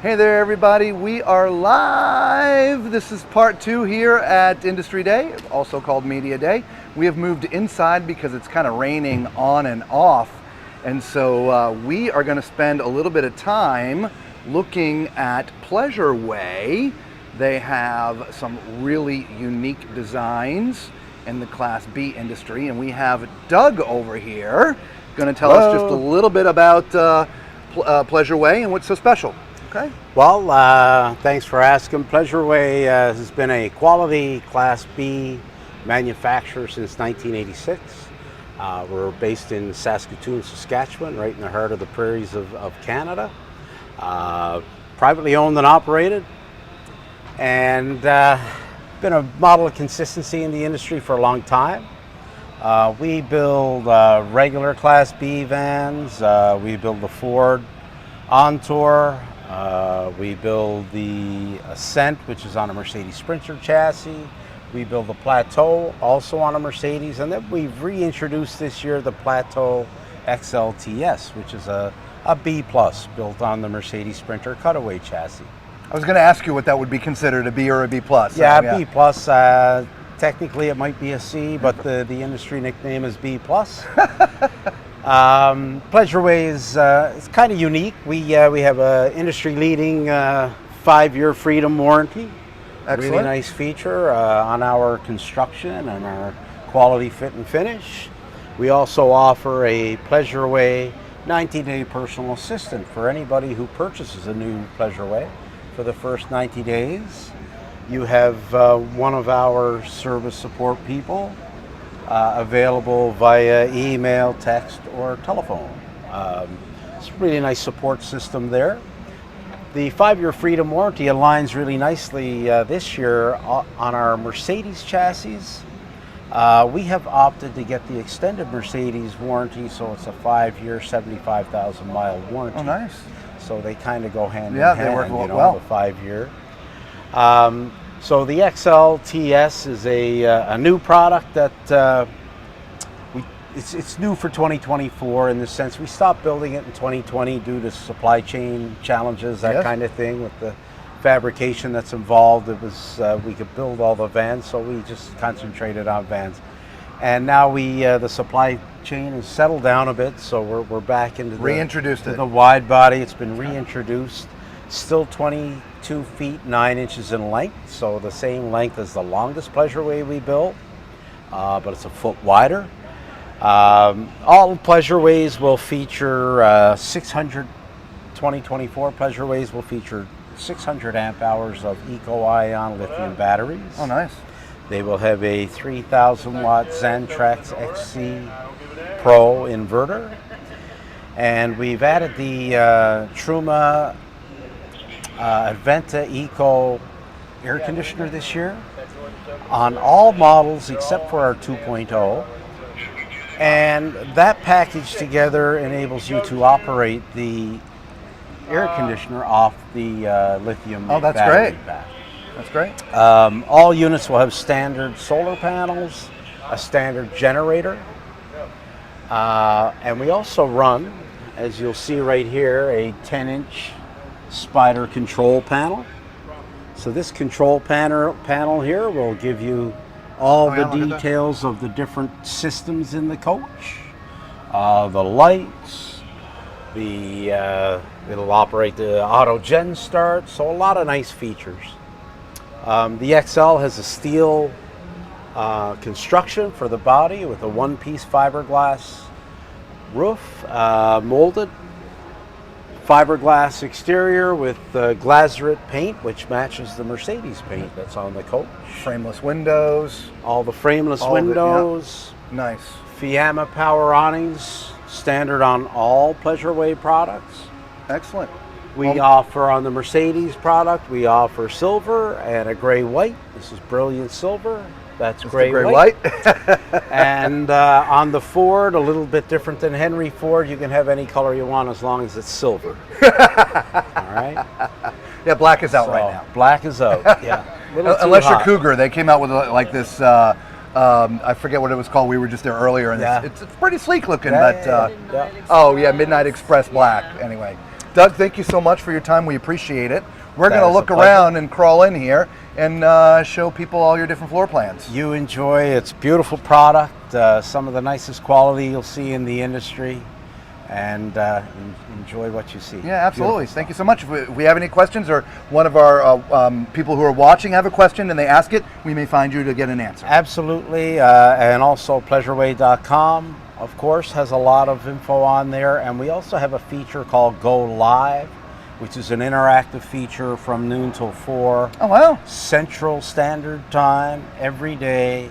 Hey there, everybody. We are live. This is part 2 here at Industry Day, also called Media Day. We have moved inside because it's kind of raining on and off. And so we are going to spend a little bit of time looking at Pleasure Way. They have some really unique designs in the Class B industry. And we have Doug over here going to tell us just a little bit about Pleasure Way and what's so special. Okay. Well, thanks for asking. Pleasure Way has been a quality Class B manufacturer since 1986. We're based in Saskatoon, Saskatchewan, right in the heart of the prairies of Canada. Privately owned and operated, and been a model of consistency in the industry for a long time. We build regular Class B vans. We build the Ford Entour. We build the Ascent, which is on a Mercedes Sprinter chassis. We build the Plateau, also on a Mercedes. And then we've reintroduced this year the Plateau XLTS, which is a B+, built on the Mercedes Sprinter cutaway chassis. I was going to ask you what that would be considered, a B or a B+. Yeah, B+. Technically, it might be a C, but the industry nickname is B+. Pleasure Way is it's kind of unique. We have a industry-leading 5-year freedom warranty. Excellent. Really nice feature on our construction and our quality fit and finish. We also offer a Pleasure Way 90-day personal assistant for anybody who purchases a new Pleasure Way. For the first 90 days, you have one of our service support people available via email, text, or telephone. It's a really nice support system there. The 5-year freedom warranty aligns really nicely this year on our Mercedes chassis. We have opted to get the extended Mercedes warranty, so it's a 5-year, 75,000 mile warranty. Oh, nice. So they kind of go hand in Yeah, hand, they work you know, well. the 5-year. So the XLTS is a new product that it's new for 2024 in the sense we stopped building it in 2020 due to supply chain challenges, that kind of thing, with the fabrication that's involved. It was we could build all the vans, so we just concentrated on vans. And now the supply chain has settled down a bit, so we're back into the wide body. It's been reintroduced. Still 22 feet 9 inches in length, so the same length as the longest Pleasure Way we built, but it's a foot wider. All Pleasure Ways will feature 2024 Pleasure Ways will feature 600 amp hours of eco-ion lithium batteries. Oh, nice. They will have a 3,000 watt Xantrex XC Pro inverter, and we've added the Truma Adventa Eco air conditioner this year on all models except for our 2.0, and that package together enables you to operate the air conditioner off the lithium battery pack. That's great. All units will have standard solar panels, a standard generator, and we also run, as you'll see right here, a 10-inch Spider control panel. So this control panel here will give you all the details of the different systems in the coach, the lights, it'll operate the auto gen start, so a lot of nice features. The XL has a steel construction for the body with a one-piece fiberglass roof, molded fiberglass exterior with glazurate paint, which matches the Mercedes paint that's on the coach. Frameless windows. All the frameless windows. Nice. Fiamma power awnings, standard on all Pleasure Way products. Excellent. We offer on the Mercedes product, we offer silver and a gray white. This is brilliant silver. That's gray white. And on the Ford, a little bit different than Henry Ford, you can have any color you want as long as it's silver. All right? Yeah, black is out right now. Black is out, yeah. Unless you're Cougar. They came out with like this, I forget what it was called. We were just there earlier, and it's pretty sleek looking, but oh yeah, Midnight Express black, anyway. Doug, thank you so much for your time. We appreciate it. We're going to That is a look pleasure. around and crawl in here and show people all your different floor plans. You enjoy, it's beautiful product, some of the nicest quality you'll see in the industry, and enjoy what you see. Yeah, absolutely. Beautiful Thank you so much. If we have any questions, or one of our people who are watching have a question and they ask it, we may find you to get an answer. Absolutely, and also pleasureway.com, of course, has a lot of info on there, and we also have a feature called Go Live, which is an interactive feature from noon till 4. Oh, wow. Central Standard Time every day.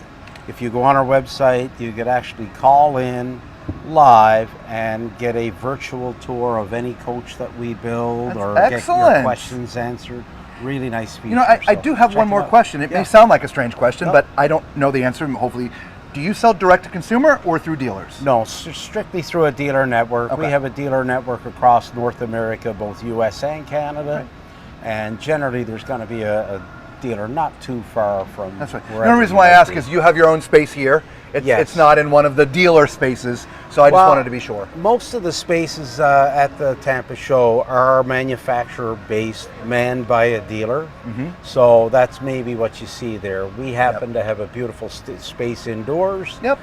If you go on our website, you could actually call in live and get a virtual tour of any coach that we build. That's or get excellent. your questions answered. Really nice feature. You know, I so do have check one it more out. question. It may Yeah. sound like a strange question, No. but I don't know the answer. Hopefully, do you sell direct to consumer or through dealers? No, strictly through a dealer network. Okay. We have a dealer network across North America, both US and Canada. Right. And generally there's going to be a dealer not too far from That's right. The wherever only reason you why I might ask be. is you have your own space here. It's, Yes. it's not in one of the dealer spaces, so I just Well, wanted to be sure. Most of the spaces at the Tampa show are manufacturer-based, manned by a dealer. So that's maybe what you see there. We happen to have a beautiful space indoors. Yep.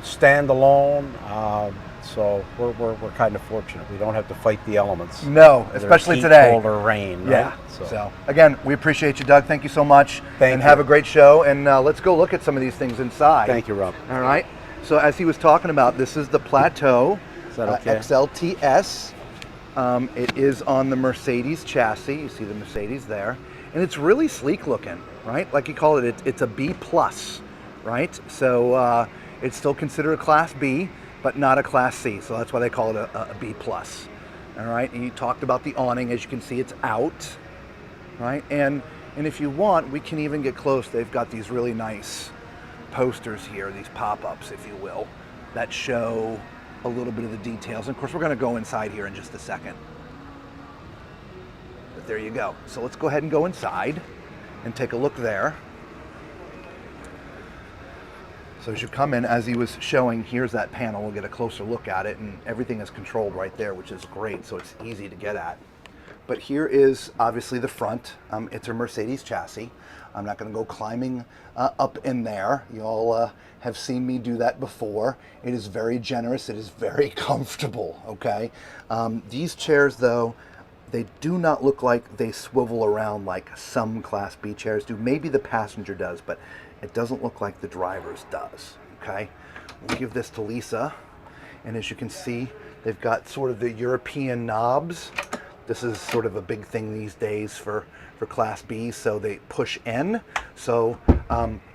Standalone. So we're kind of fortunate. We don't have to fight the elements. No, whether it's especially heat, today. cold, or rain. Yeah. Right? So again, we appreciate you, Doug. Thank you so much. Thank and you. have a great show. And let's go look at some of these things inside. Thank you, Rob. All right. So as he was talking about, this is the Plateau Is that okay? XLTS. It is on the Mercedes chassis. You see the Mercedes there, and it's really sleek looking, right? Like you call it, it's a B plus, right? So it's still considered a Class B, but not a Class C. So that's why they call it a B plus. All right. And you talked about the awning. As you can see, it's out, right? And if you want, we can even get close. They've got these really nice posters here, these pop-ups, if you will, that show a little bit of the details. And of course, we're going to go inside here in just a second. But there you go. So let's go ahead and go inside and take a look there. So as you come in, as he was showing, here's that panel. We'll get a closer look at it, and everything is controlled right there, which is great. So it's easy to get at. But here is obviously the front. It's a Mercedes chassis. I'm not going to go climbing up in there. You all have seen me do that before. It is very generous. It is very comfortable, okay? These chairs, though, they do not look like they swivel around like some Class B chairs do. Maybe the passenger does, but it doesn't look like the driver's does, okay? We'll give this to Lisa. And as you can see, they've got sort of the European knobs. This is sort of a big thing these days for Class B, so they push in. So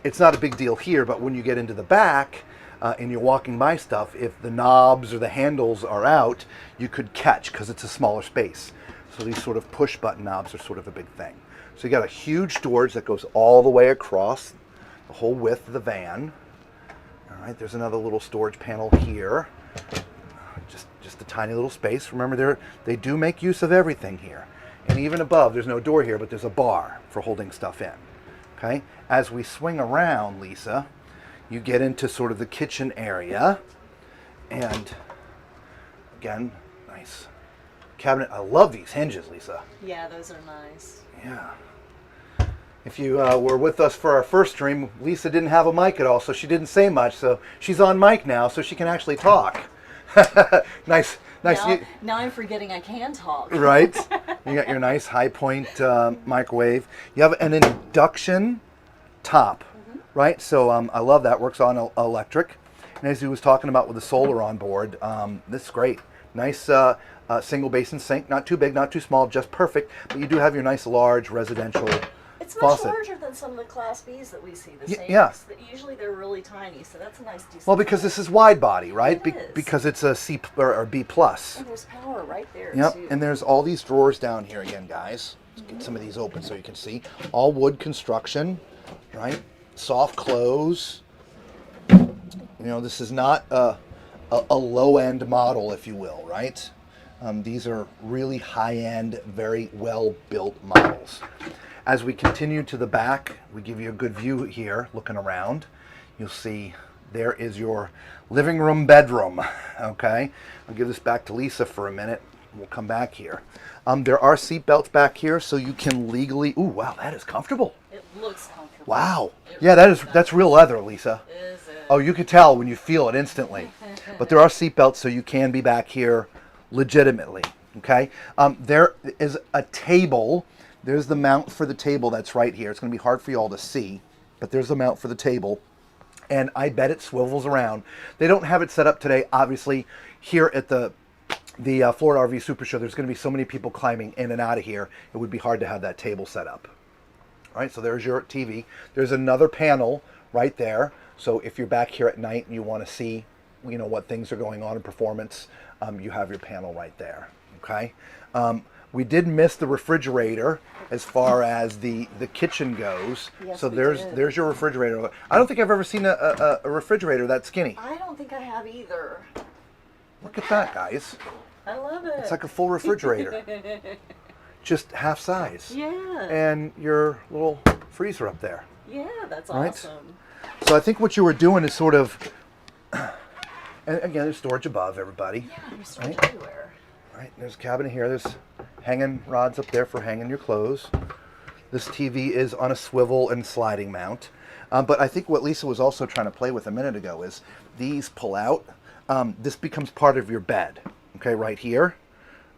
it's not a big deal here, but when you get into the back and you're walking by stuff, if the knobs or the handles are out, you could catch because it's a smaller space. So these sort of push button knobs are sort of a big thing. So you got a huge storage that goes all the way across the whole width of the van. All right, there's another little storage panel here. Just a tiny little space. Remember, they do make use of everything here. And even above, there's no door here, but there's a bar for holding stuff in. Okay? As we swing around, Lisa, you get into sort of the kitchen area. And again, nice cabinet. I love these hinges, Lisa. Yeah, those are nice. Yeah. If you were with us for our first stream, Lisa didn't have a mic at all, so she didn't say much. So she's on mic now, so she can actually talk. nice. Now I'm forgetting I can talk. Right? You got your nice high point microwave. You have an induction top, right? So I love that. Works on electric. And as he was talking about with the solar on board, this is great. Nice single basin sink. Not too big, not too small, just perfect. But you do have your nice large residential It's much faucet. larger than some of the Class B's that we see. The sinks. yeah. Usually they're really tiny, so that's a nice decent. Well, because this is wide body, right? It is. Because it's a C or B plus. And there's power right there Yep. too. And there's all these drawers down here again, guys. Let's get some of these open so you can see. All wood construction, right? Soft close. You know, this is not a low-end model, if you will, right? These are really high-end, very well-built models. As we continue to the back, we give you a good view here, looking around. You'll see there is your living room, bedroom, okay? I'll give this back to Lisa for a minute. We'll come back here. There are seat belts back here, so you can legally. Ooh, wow, that is comfortable. It looks comfortable. Wow. It Yeah, really that's real leather, Lisa. Is it? Oh, you could tell when you feel it instantly. But there are seat belts, so you can be back here legitimately. Okay. There is a table. There's the mount for the table that's right here. It's going to be hard for you all to see, but there's the mount for the table. And I bet it swivels around. They don't have it set up today, obviously. Here at the Florida RV Supershow, there's going to be so many people climbing in and out of here, it would be hard to have that table set up. All right, so there's your TV. There's another panel right there. So if you're back here at night and you want to see, you know, what things are going on in performance, you have your panel right there. Okay. We did miss the refrigerator as far as the kitchen goes. Yes, so we there's did. there's your refrigerator. I don't think I've ever seen a refrigerator that skinny. I don't think I have either. Look at that, guys. I love it. It's like a full refrigerator, just half size. Yeah. And your little freezer up there. Yeah, that's Right? awesome. So I think what you were doing is sort of, and again, there's storage above everybody. Yeah, there's storage Right. everywhere. Right, there's a cabinet here. There's hanging rods up there for hanging your clothes. This TV is on a swivel and sliding mount. But I think what Lisa was also trying to play with a minute ago is these pull out. This becomes part of your bed, okay, right here.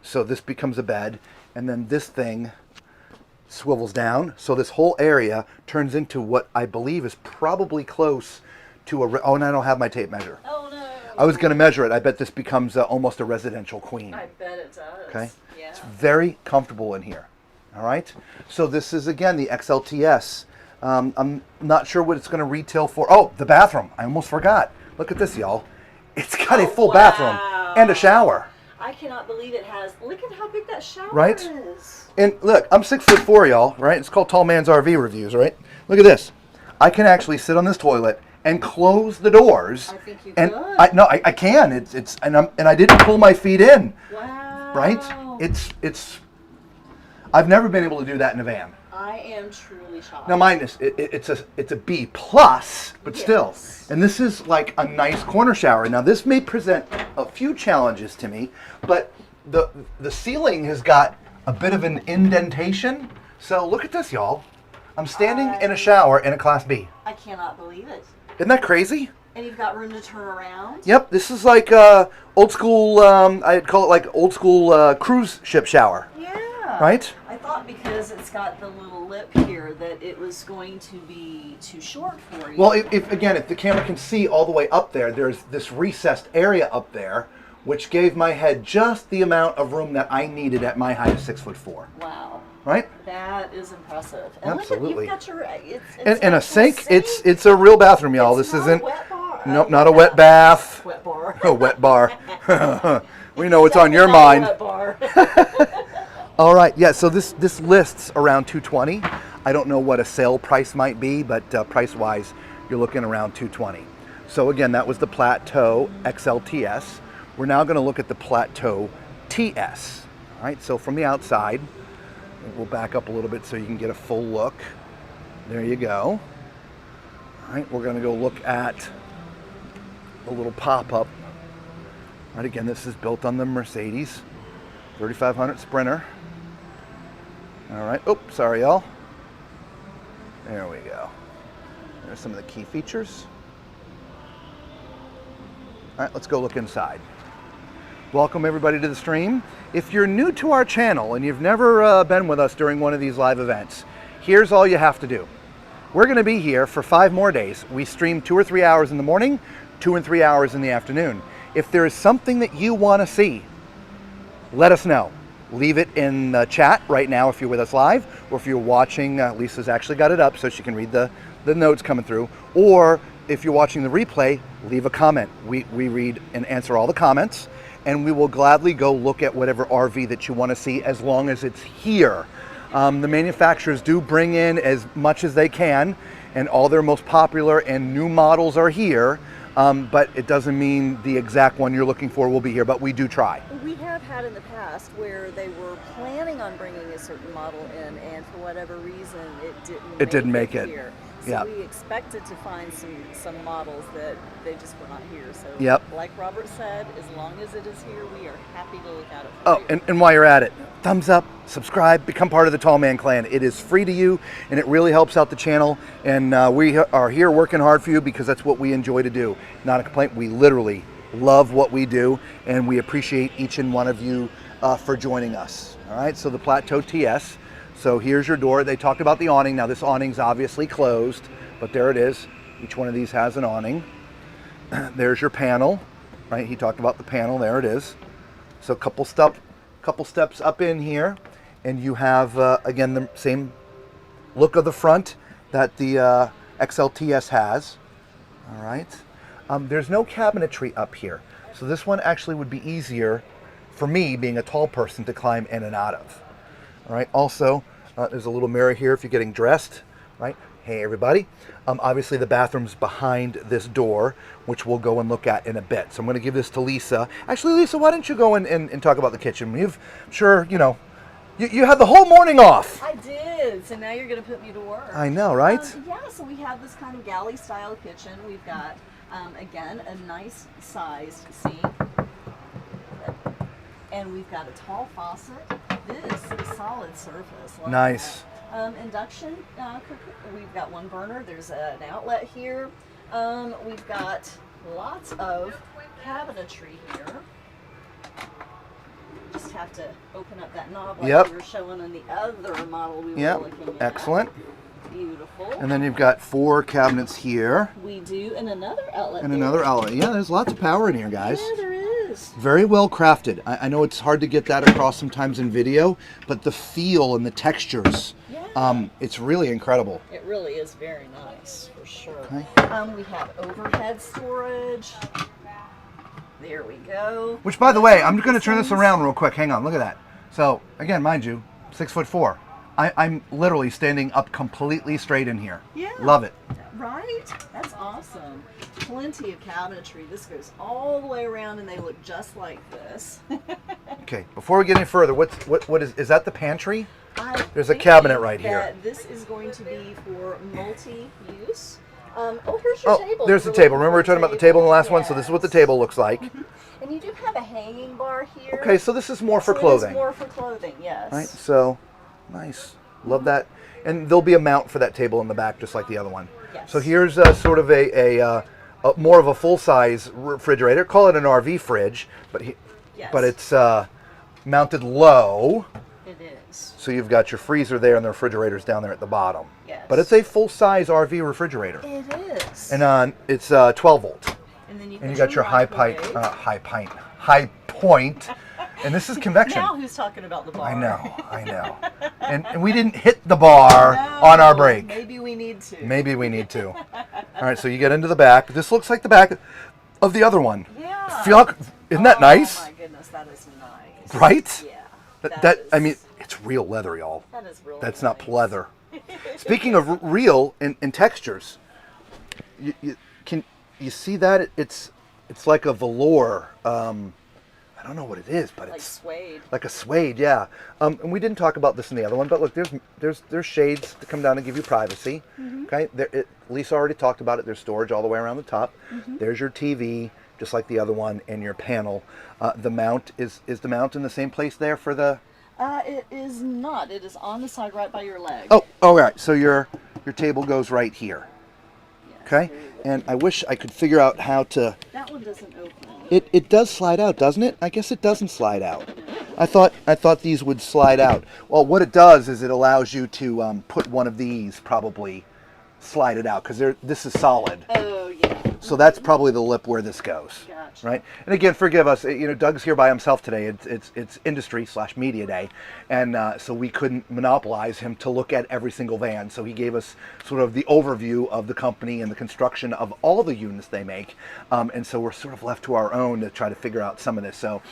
So this becomes a bed, and then this thing swivels down. So this whole area turns into what I believe is probably close to oh, and I don't have my tape measure. Oh no. I was going to measure it. I bet this becomes almost a residential queen. I bet it does. Okay. Yeah. It's very comfortable in here. All right. So this is again the XLTS. I'm not sure what it's going to retail for. Oh, the bathroom. I almost forgot. Look at this, y'all. It's got a full bathroom and a shower. I cannot believe it has. Look at how big that shower Right? is. And look, I'm 6'4", y'all. Right? It's called Tall Man's RV Reviews. Right? Look at this. I can actually sit on this toilet and close the doors. I think you and could. I can. It's and I didn't pull my feet in. Wow. Right? It's. I've never been able to do that in a van. I am truly shocked. Now mind this, it's a B plus, but still. Yes. And this is like a nice corner shower. Now this may present a few challenges to me, but the ceiling has got a bit of an indentation. So look at this, y'all. I'm standing in a shower in a Class B. I cannot believe it. Isn't that crazy? And you've got room to turn around. Yep, this is like old school, I'd call it like old school cruise ship shower. Yeah. Right? I thought because it's got the little lip here that it was going to be too short for you. Well, if the camera can see all the way up there, there's this recessed area up there, which gave my head just the amount of room that I needed at my height of 6'4". Wow. Right? That is impressive. And Absolutely. Look at, you've got your, it's And a actual sink. It's a real bathroom, y'all. It's This not isn't. a wet bar. Nope, not a wet bath. Wet bar. A wet bar. We know it's on Definitely your not a mind. wet bar. All right, yeah, so this lists around $220. I don't know what a sale price might be, but price-wise, you're looking around $220. So again, that was the Plateau XLTS. We're now gonna look at the Plateau TS. All right, so from the outside, we'll back up a little bit so you can get a full look. There you go. All right, we're gonna go look at the little pop-up. All right, again, this is built on the Mercedes 3500 Sprinter. All right, oops, sorry y'all. There we go. There's some of the key features. All right, let's go look inside. Welcome everybody to the stream. If you're new to our channel and you've never been with us during one of these live events, here's all you have to do. We're gonna be here for 5 more days. We stream 2 or 3 hours in the morning, 2 and 3 hours in the afternoon. If there is something that you wanna see, let us know. Leave it in the chat right now if you're with us live, or if you're watching, Lisa's actually got it up so she can read the notes coming through, or if you're watching the replay, leave a comment. We read and answer all the comments, and we will gladly go look at whatever RV that you want to see as long as it's here. The manufacturers do bring in as much as they can, and all their most popular and new models are here. but it doesn't mean the exact one you're looking for will be here, but we do try. We have had in the past where they were planning on bringing a certain model in, and for whatever reason, it didn't make it here. So yeah. we expected to find some models that they just were not here. So yep. like Robert said, as long as it is here, we are happy to look at it for you. And while you're at it, thumbs up, subscribe, become part of the Tall Man Clan. It is free to you, and it really helps out the channel. And we are here working hard for you because that's what we enjoy to do. Not a complaint. We literally love what we do, and we appreciate each and one of you for joining us. All right, so the Plateau TS. So here's your door. They talked about the awning. Now this awning's obviously closed, but there it is. Each one of these has an awning. There's your panel, right? He talked about the panel. There it is. So a couple steps up in here, and you have again the same look of the front that the XLTS has. All right. There's no cabinetry up here, so this one actually would be easier for me, being a tall person, to climb in and out of. All right. Also, there's a little mirror here if you're getting dressed. Right. Hey everybody. Obviously the bathroom's behind this door, which we'll go and look at in a bit. So I'm going to give this to Lisa. Actually, Lisa, why don't you go and talk about the kitchen? You had the whole morning off. I did. So now you're going to put me to work. I know, right? Yeah. So we have this kind of galley style kitchen. We've got again a nice sized sink. And we've got a tall faucet. This is solid surface. Love nice. That. Induction cooker. We've got one burner. There's an outlet here. We've got lots of cabinetry here. Just have to open up that knob like we were showing on the other model we were looking at. Excellent. Beautiful. And then you've got 4 cabinets here. We do, and another outlet. And another outlet. Yeah, there's lots of power in here, guys. Yeah, there is. Very well crafted. I know it's hard to get that across sometimes in video, but the feel and the textures, it's really incredible. It really is very nice, for sure. Okay. We have overhead storage. There we go. Which, by the way, I'm going to turn this around real quick. Hang on, look at that. So, again, mind you, 6'4". I'm literally standing up completely straight in here. Yeah. Love it. Right? That's awesome. Plenty of cabinetry. This goes all the way around, and they look just like this. Okay, before we get any further, what is that the pantry? There's a cabinet right here. This is going to be for multi-use. Here's your table. There's the table. Remember we were talking about the table in the last one? So this is what the table looks like. And you do have a hanging bar here. Okay, so this is more for clothing. It is more for clothing, yes. Right, so nice. Love that. And there'll be a mount for that table in the back, just like the other one. Yes. So here's sort of a more of a full-size refrigerator. Call it an RV fridge, but it's mounted low. It is. So you've got your freezer there and the refrigerator's down there at the bottom. Yes. But it's a full-size RV refrigerator. It is. And it's 12 volt. And then you got your high point. And this is convection. Now who's talking about the bar? I know. And we didn't hit the bar on our break. Maybe we need to. All right, so you get into the back. This looks like the back of the other one. Yeah. Isn't that nice? Oh my goodness, that is nice. Right? Yeah. I mean, it's real leather, y'all. That is real. That's not pleather. Speaking of real in textures, can you see that? It's like a velour. I don't know what it is, but it's suede. Like a suede, yeah. And we didn't talk about this in the other one, but look, there's shades to come down and give you privacy. Mm-hmm. Okay, Lisa already talked about it. There's storage all the way around the top. Mm-hmm. There's your TV, just like the other one, and your panel. The mount is the mount in the same place there for the? It is not. It is on the side, right by your leg. Oh, right. So your table goes right here. Yes, okay, and I wish I could figure out how to. That one doesn't open. It does slide out, doesn't it? I guess it doesn't slide out. I thought these would slide out. Well, what it does is it allows you to put one of these, probably slide it out, because this is solid. Oh, yeah. So that's probably the lip where this goes. Gotcha. Right? And again, forgive us. Doug's here by himself today. It's industry/media day, and so we couldn't monopolize him to look at every single van. So he gave us sort of the overview of the company and the construction of all the units they make, and so we're sort of left to our own to try to figure out some of this. So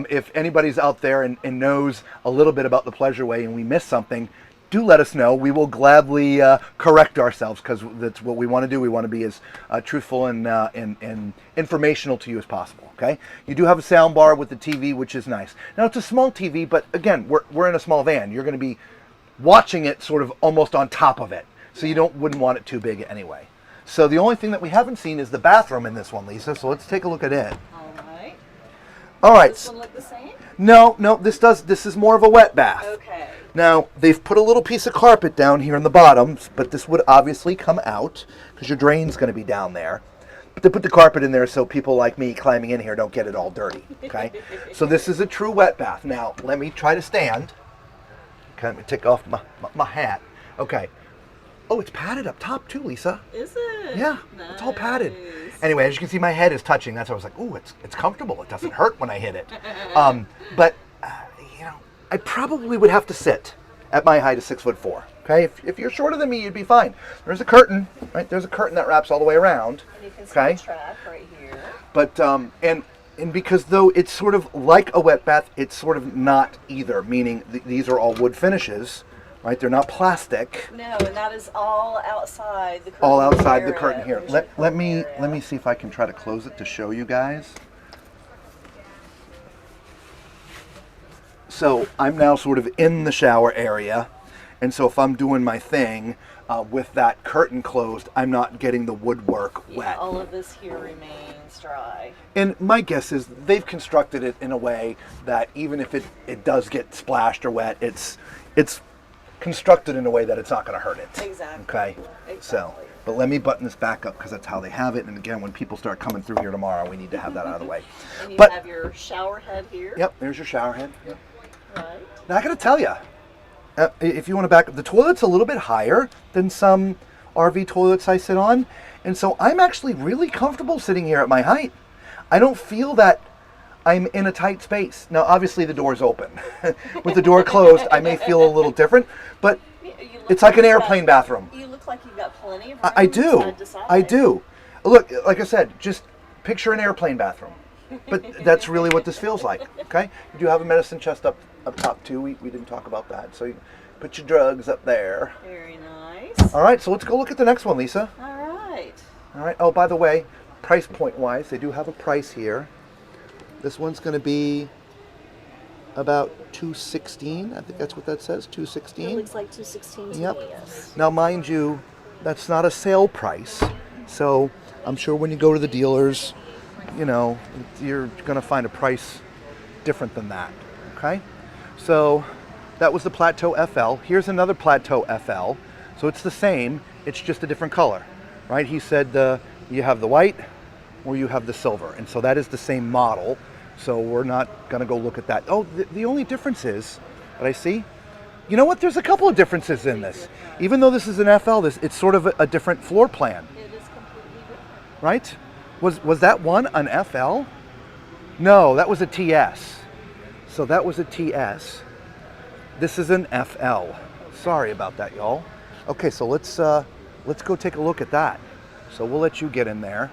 if anybody's out there and knows a little bit about the Pleasure Way and we missed something, do let us know. We will gladly correct ourselves, because that's what we want to do. We want to be as truthful and informational to you as possible. Okay. You do have a sound bar with the TV, which is nice. Now it's a small TV, but again, we're in a small van. You're going to be watching it sort of almost on top of it, so you wouldn't want it too big anyway. So the only thing that we haven't seen is the bathroom in this one, Lisa. So let's take a look at it. All right. Does this one look the same? No, this is more of a wet bath. Okay. Now, they've put a little piece of carpet down here in the bottom, but this would obviously come out because your drain's going to be down there. But they put the carpet in there so people like me climbing in here don't get it all dirty, okay? So this is a true wet bath. Now, let me try to stand. Okay, let me take off my hat. Okay. Oh, it's padded up top too, Lisa. Is it? Yeah, nice. It's all padded. Anyway, as you can see, my head is touching. That's why I was like, ooh, it's comfortable. It doesn't hurt when I hit it. But I probably would have to sit at my height of 6'4". Okay, if you're shorter than me, you'd be fine. There's a curtain, right? There's a curtain that wraps all the way around. And you can see the track right here. But and because though it's sort of like a wet bath, it's sort of not either. Meaning these are all wood finishes. Right, they're not plastic. No, and that is all outside the curtain. All outside the curtain here. Let me see if I can try to close it to show you guys. So I'm now sort of in the shower area, and so if I'm doing my thing with that curtain closed, I'm not getting the woodwork wet. Yeah, all of this here remains dry. And my guess is they've constructed it in a way that even if it does get splashed or wet, it's constructed in a way that it's not going to hurt it. Exactly. Okay. Exactly. So, but let me button this back up because that's how they have it. And again, when people start coming through here tomorrow, we need to have that out of the way. And you but, have your shower head here. Yep, there's your shower head. Yep. Right. Now I got to tell you, if you want to back up, the toilet's a little bit higher than some RV toilets I sit on, and so I'm actually really comfortable sitting here at my height. I don't feel that I'm in a tight space. Now, obviously, the door's open. With the door closed, I may feel a little different, but it's like an airplane bathroom. You look like you've got plenty of room. I do. Side to side. I do. Look, like I said, just picture an airplane bathroom. But that's really what this feels like, okay? You do have a medicine chest up top, too. We didn't talk about that. So you put your drugs up there. Very nice. All right, so let's go look at the next one, Lisa. All right. All right. Oh, by the way, price point-wise, they do have a price here. This one's going to be about $216. I think that's what that says, $216. It looks like $216 to Yep. me, yes. Now, mind you, that's not a sale price. So I'm sure when you go to the dealers, you're going to find a price different than that. Okay? So that was the Plateau FL. Here's another Plateau FL. So it's the same. It's just a different color. Right? He said you have the white or you have the silver. And so that is the same model. So we're not going to go look at that. Oh, the only difference is, that I see, you know what? There's a couple of differences in this. Even though this is an FL, it's sort of a different floor plan. It is completely different. Right? Was that one an FL? No, that was a TS. So that was a TS. This is an FL. Sorry about that, y'all. Okay, so let's go take a look at that. So we'll let you get in there.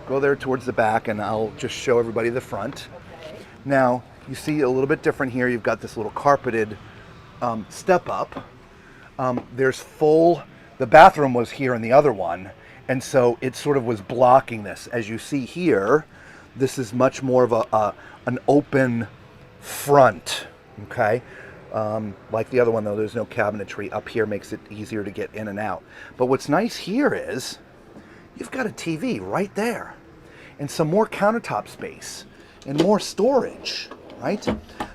Go there towards the back, and I'll just show everybody the front. Okay. Now, you see a little bit different here. You've got this little carpeted step up. There's the bathroom was here in the other one, and so it sort of was blocking this. As you see here, this is much more of an open front, okay? Like the other one, though, there's no cabinetry. Up here makes it easier to get in and out. But what's nice here is you've got a TV right there and some more countertop space and more storage, right?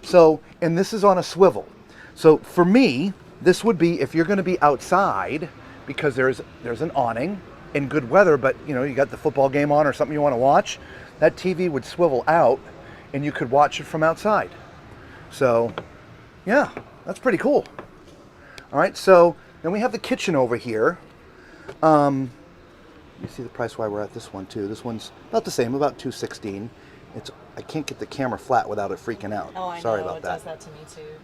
So, and this is on a swivel. So for me, this would be if you're going to be outside because there's an awning in good weather, but you got the football game on or something you want to watch, that TV would swivel out and you could watch it from outside. So, yeah, that's pretty cool. All right, so then we have the kitchen over here. You see the price why we're at this one too. This one's about the same, about $216. I can't get the camera flat without it freaking out. Oh, I know. Sorry about it that. does that to me too.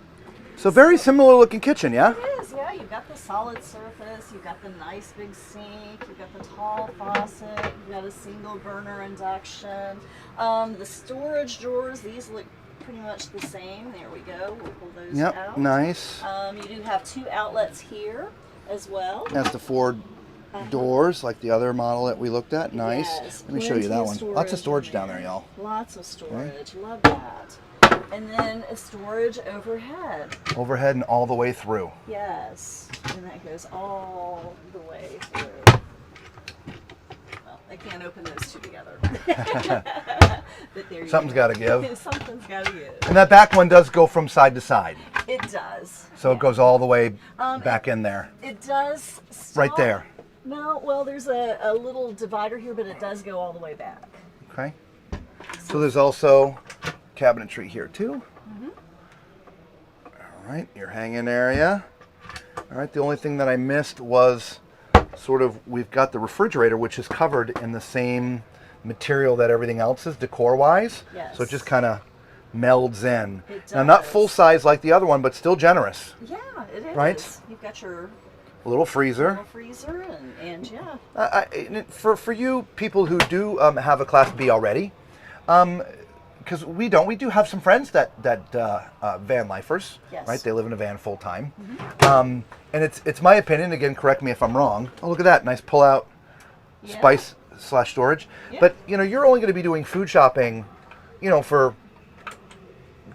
So very similar looking kitchen, yeah? It is, yeah. You've got the solid surface, you've got the nice big sink, you've got the tall faucet, you've got a single burner induction. The storage drawers, these look pretty much the same. There we go. We'll pull those Yep, out. nice. You do have 2 outlets here as well. That's the 4 doors, like the other model that we looked at. Nice. Yes, Let me show you plenty that of one. Lots of storage in down there, y'all. Lots of storage. Love that. And then a storage overhead. Overhead and all the way through. Yes. And that goes all the way through. Well, I can't open those 2 together. But there you Something's go. got to give. Something's got to give. And that back one does go from side to side. It does. So it goes all the way back in there. It does stop. Right there. No, well, there's a little divider here, but it does go all the way back. Okay. So there's also cabinetry here too. All right, your hanging area. All right, the only thing that I missed was sort of, we've got the refrigerator, which is covered in the same material that everything else is decor-wise. Yes. So it just kind of melds in. It Now, not does. full size like the other one, but still generous. Yeah, it is. Right? You've got your A little freezer. little freezer and yeah. For you people who do have a Class B already, because we do have some friends that van lifers, Yes. right? They live in a van full time, and it's my opinion. Again, correct me if I'm wrong. Oh, look at that, nice pull out Yeah. spice / storage. Yeah. But you're only going to be doing food shopping, for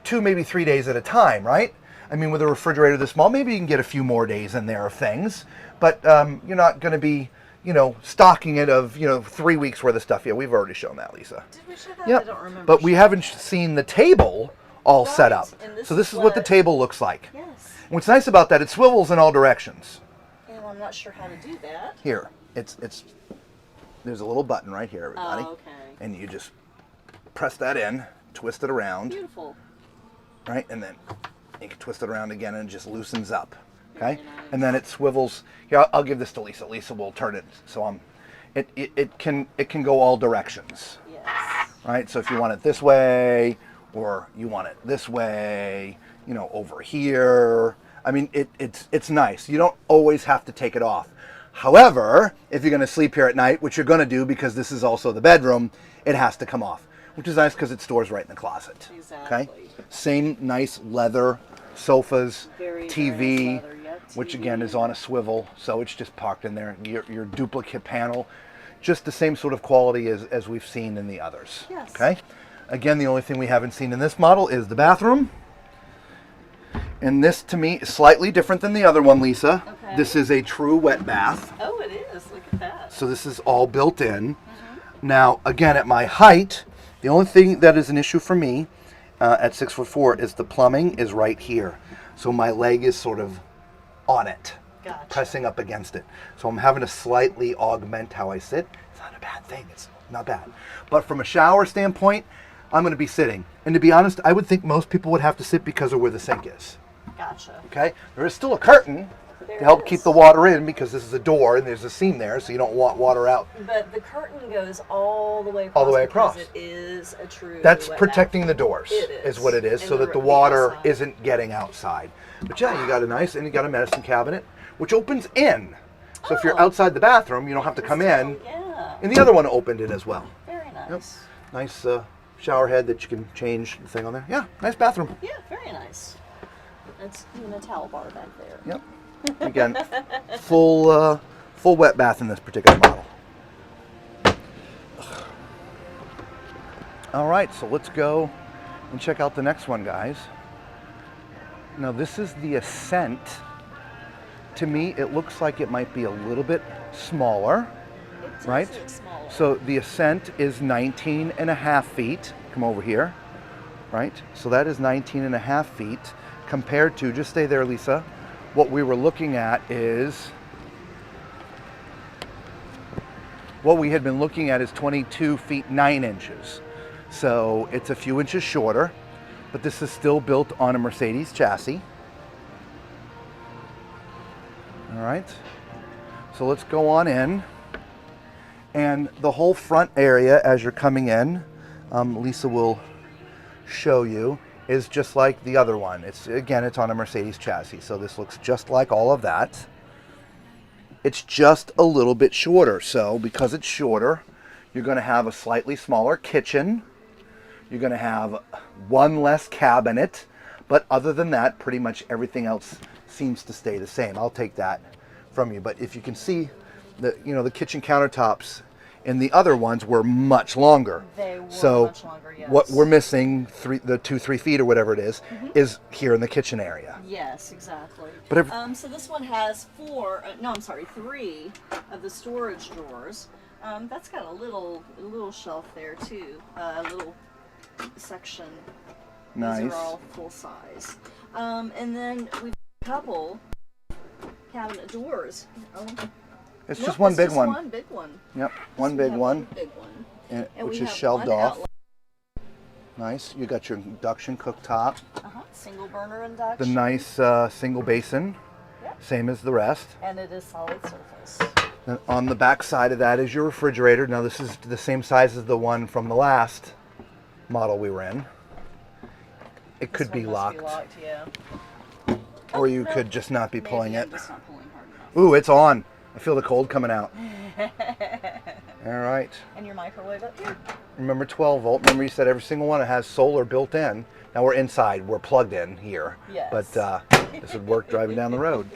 2 maybe 3 days at a time, right? I mean, with a refrigerator this small, maybe you can get a few more days in there of things, but you're not going to be, stocking it of, 3 weeks worth of stuff. Yeah, we've already shown that, Lisa. Did we show that? Yep. I don't remember. But we haven't seen the table all set Right, up. and this So this is is what the what- table looks like. Yes. And what's nice about that, it swivels in all directions. And I'm not sure how to do that. Here, it's there's a little button right here, everybody. Oh, okay. And you just press that in, twist it around, Beautiful. right? And then you can twist it around again and it just loosens up. Okay? Very nice. And then it swivels. Here, I'll give this to Lisa. Lisa will turn it so it can go all directions. Yes. Right? So if you want it this way, or you want it this way, over here. I mean, it's nice. You don't always have to take it off. However, if you're going to sleep here at night, which you're going to do because this is also the bedroom, it has to come off, which is nice because it stores right in the closet. Exactly. Okay? Same nice leather sofas, Very, TV, very nice leather, yep, which TV. again is on a swivel, so it's just parked in there. Your duplicate panel, just the same sort of quality as we've seen in the others. Yes. Okay? Again, the only thing we haven't seen in this model is the bathroom. And this, to me, is slightly different than the other one, Lisa. Okay. This is a true wet bath. Oh, it is. Look at that. So this is all built in. Now, again, at my height, the only thing that is an issue for me at 6'4" is the plumbing is right here. So my leg is sort of on it, Gotcha. pressing up against it. So I'm having to slightly augment how I sit. It's not a bad thing. It's not bad. But from a shower standpoint, I'm going to be sitting. And to be honest, I would think most people would have to sit because of where the sink is. Gotcha. Okay? There is still a curtain There to help is. keep the water in because this is a door and there's a seam there, so you don't want water out. But the curtain goes all the way across. All the way because across. It is a true. That's wet protecting the bathroom. doors, It is what it is, And so that the the water outside. isn't getting outside. But yeah, you got a nice, and you got a medicine cabinet, which opens in. So if you're Oh. outside the bathroom, you don't have to come in. Yeah. And the other one opened in as well. Very nice. Nice shower head that you can change the thing on there. Yeah, nice bathroom. Yeah, very nice. That's even a towel bar back there. Yep. Again, full wet bath in this particular model. All right, so let's go and check out the next one, guys. Now this is the Ascent. To me, it looks like it might be a little bit smaller, It does right? look smaller. So the Ascent is 19.5 feet. Come over here, right? So that is 19.5 feet compared to, just stay there, Lisa. What we were looking at is, what we had been looking at is 22 feet 9 inches. So it's a few inches shorter, but this is still built on a Mercedes chassis. All right, so let's go on in. And the whole front area as you're coming in, Lisa will show you, is just like the other one. It's on a Mercedes chassis, so this looks just like all of that. It's just a little bit shorter, so because it's shorter, you're going to have a slightly smaller kitchen. You're going to have one less cabinet, but other than that, pretty much everything else seems to stay the same. I'll take that from you. But if you can see, the kitchen countertops in the other ones were much longer. They were so much longer, yes. What we're missing, the 2-3 feet or whatever it is here in the kitchen area. Yes, exactly. But so this one has 3 of the storage drawers. That's got a little shelf there too, a little section. Nice. These are all full size. And then we've got a couple cabinet doors. It's just one big one. One big one. Yep, one big one. Big one. And which is shelved off. Nice. You got your induction cooktop. Single burner induction. The nice single basin. Yep. Same as the rest. And it is solid surface. And on the back side of that is your refrigerator. Now this is the same size as the one from the last model we were in. It could be locked. Yeah. Or you could just not be pulling it. I'm just not pulling hard enough. Ooh, it's on. I feel the cold coming out. All right. And your microwave up here. Remember 12 volt. Remember you said every single one has solar built in. Now we're inside. We're plugged in here. Yes. But this would work driving down the road.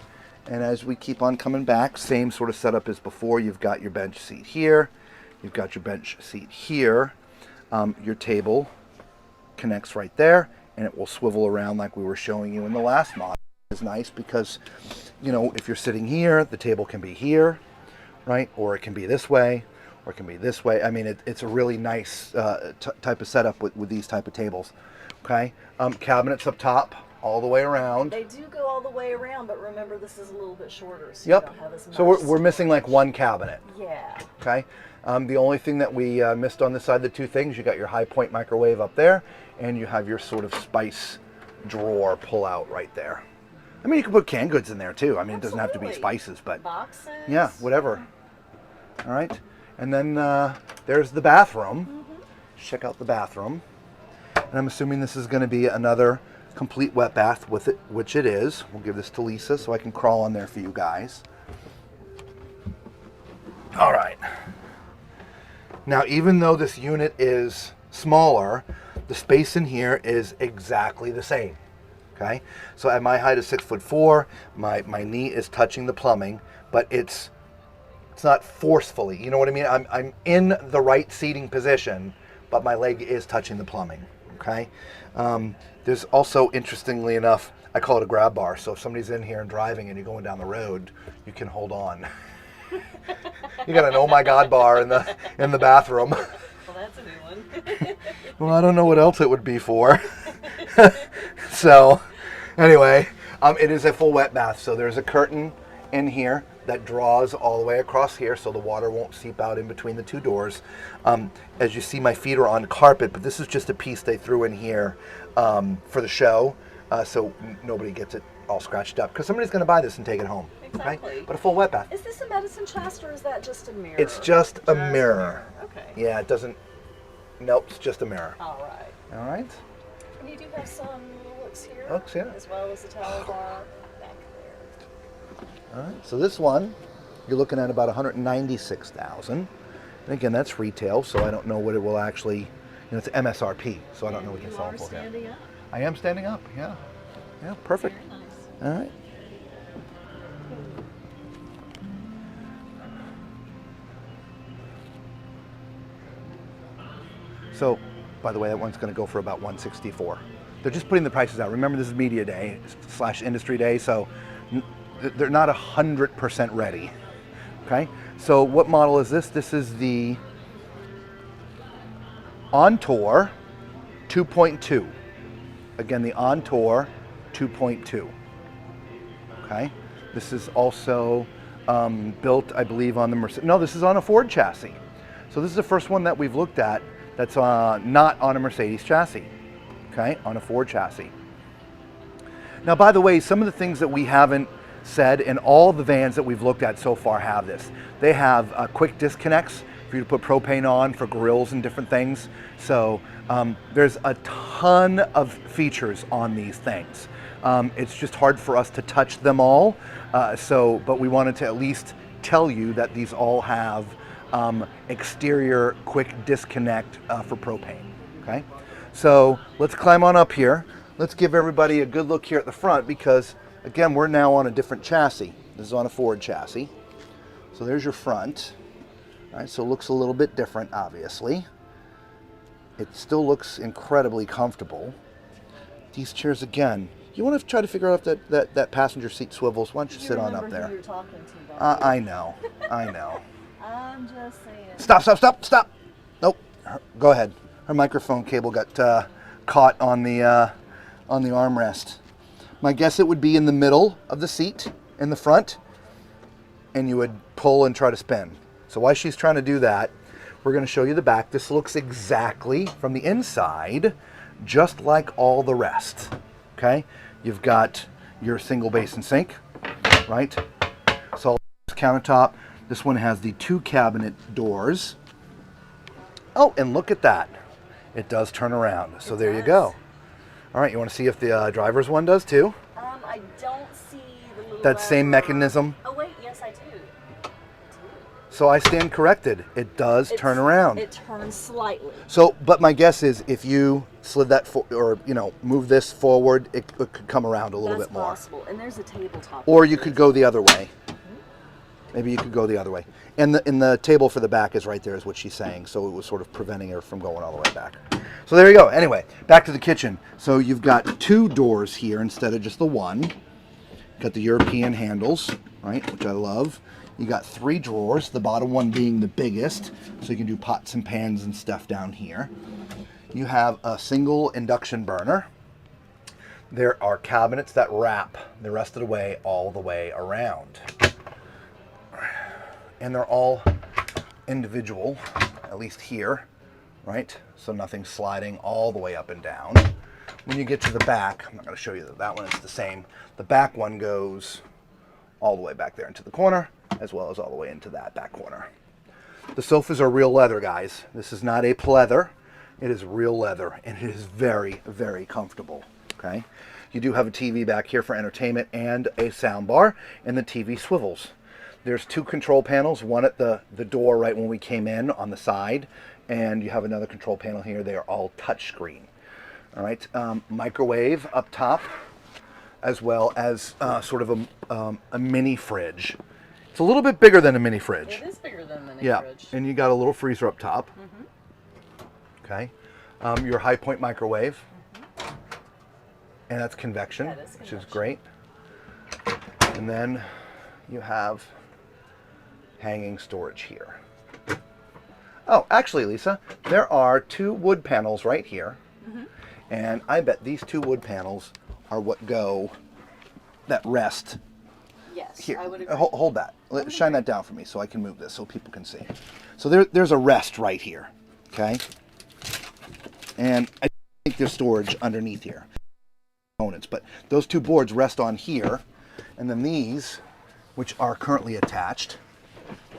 And as we keep on coming back, same sort of setup as before. You've got your bench seat here. You've got your bench seat here. Your table connects right there, and it will swivel around like we were showing you in the last model. It's nice because, if you're sitting here, the table can be here, right? Or it can be this way, or it can be this way. I mean, it's a really nice type of setup with these type of tables. Okay, cabinets up top, all the way around. They do go all the way around, but remember this is a little bit shorter, so Yep. you don't have as much. So we're missing like one cabinet. Yeah. Okay. The only thing that we missed on this side, the two things, you got your high point microwave up there, and you have your sort of spice drawer pull out right there. I mean, you can put canned goods in there too. I mean, It doesn't have to be spices, but boxes. yeah, whatever. All right. And then there's the bathroom. Check out the bathroom. And I'm assuming this is going to be another complete wet bath with it, which it is. We'll give this to Lisa so I can crawl on there for you guys. All right. Now, even though this unit is smaller, the space in here is exactly the same. Okay, so at my height is 6'4", my knee is touching the plumbing, but it's not forcefully. You know what I mean? I'm in the right seating position, but my leg is touching the plumbing. Okay. There's also, interestingly enough, I call it a grab bar. So if somebody's in here and driving and you're going down the road, you can hold on. You got an oh my god bar in the bathroom. Well, that's a new one. Well, I don't know what else it would be for. So, anyway, it is a full wet bath. So there's a curtain in here that draws all the way across here, so the water won't seep out in between the two doors. As you see, my feet are on carpet, but this is just a piece they threw in here for the show, so nobody gets it all scratched up, because somebody's going to buy this and take it home. Exactly. Okay? But a full wet bath. Is this a medicine chest or is that just a mirror? It's just a mirror. Okay. Yeah, it doesn't. Nope, it's just a mirror. All right. All right. And you do have some hooks here. Hooks, yeah. As well as the towel bar back there. All right. So this one, you're looking at about $196,000. And again, that's retail, so I don't know what it will actually. It's MSRP, so I don't know what we can sell it for. You are standing up. I am standing up. Yeah. Yeah. Perfect. Very nice. All right. So, by the way, that one's going to go for about $164. They're just putting the prices out. Remember, this is media day / industry day, so they're not 100% ready. Okay. So, what model is this? This is the On Tour 2.2. Again, the On Tour 2.2. Okay. This is also built, I believe, on the Mercedes. No, this is on a Ford chassis. So this is the first one that we've looked at that's not on a Mercedes chassis. Okay, on a Ford chassis. Now, by the way, some of the things that we haven't said, and all the vans that we've looked at so far have this. They have quick disconnects for you to put propane on for grills and different things. So there's a ton of features on these things. It's just hard for us to touch them all. But we wanted to at least tell you that these all have exterior quick disconnect for propane. Okay. So let's climb on up here. Let's give everybody a good look here at the front because, again, we're now on a different chassis. This is on a Ford chassis. So there's your front. All right, so it looks a little bit different, obviously. It still looks incredibly comfortable. These chairs, again, you want to try to figure out if that passenger seat swivels. Why don't you sit on up there? Who you're talking to, don't you? I know. I'm just saying. Stop. Nope. Go ahead. Her microphone cable got caught on the armrest. My guess it would be in the middle of the seat in the front, and you would pull and try to spin. So while she's trying to do that, we're going to show you the back. This looks exactly from the inside just like all the rest. Okay? You've got your single basin sink, right? So countertop. This one has the 2 cabinet doors. Oh, and look at that. It does turn around. So there you go. All right, you want to see if the driver's one does too? I don't see the little that same lever. mechanism. Oh wait, yes I do. So I stand corrected. It does turn around. It turns slightly. So, but my guess is if you slid that or move this forward, it could come around a little bit more. That's possible. And there's a tabletop. Or you could go the other way. Maybe you could go the other way. And the table for the back is right there, is what she's saying. So it was sort of preventing her from going all the way back. So there you go. Anyway, back to the kitchen. So you've got 2 doors here instead of just the one. Got the European handles, right, which I love. You got 3 drawers, the bottom one being the biggest, so you can do pots and pans and stuff down here. You have a single induction burner. There are cabinets that wrap the rest of the way all the way around. And they're all individual, at least here, right? So nothing sliding all the way up and down. When you get to the back, I'm not going to show you that one, it's the same. The back one goes all the way back there into the corner, as well as all the way into that back corner. The sofas are real leather, guys. This is not a pleather. It is real leather, and it is very, very comfortable, okay? You do have a TV back here for entertainment and a sound bar, and the TV swivels. There's 2 control panels, one at the door right when we came in on the side, and you have another control panel here. They are all touchscreen. All right, microwave up top, as well as sort of a mini fridge. It's a little bit bigger than a mini fridge. It is bigger than a mini fridge. Yeah, and you got a little freezer up top. Okay, your high point microwave, and that's convection, which is great. And then you have hanging storage here. Oh, actually, Lisa, there are 2 wood panels right here. And I bet these 2 wood panels are what go, that rest. Yes, Here, I would agree. hold that. Shine that down for me so I can move this so people can see. So there's a rest right here, okay? And I think there's storage underneath here. Components, but those 2 boards rest on here, and then these, which are currently attached,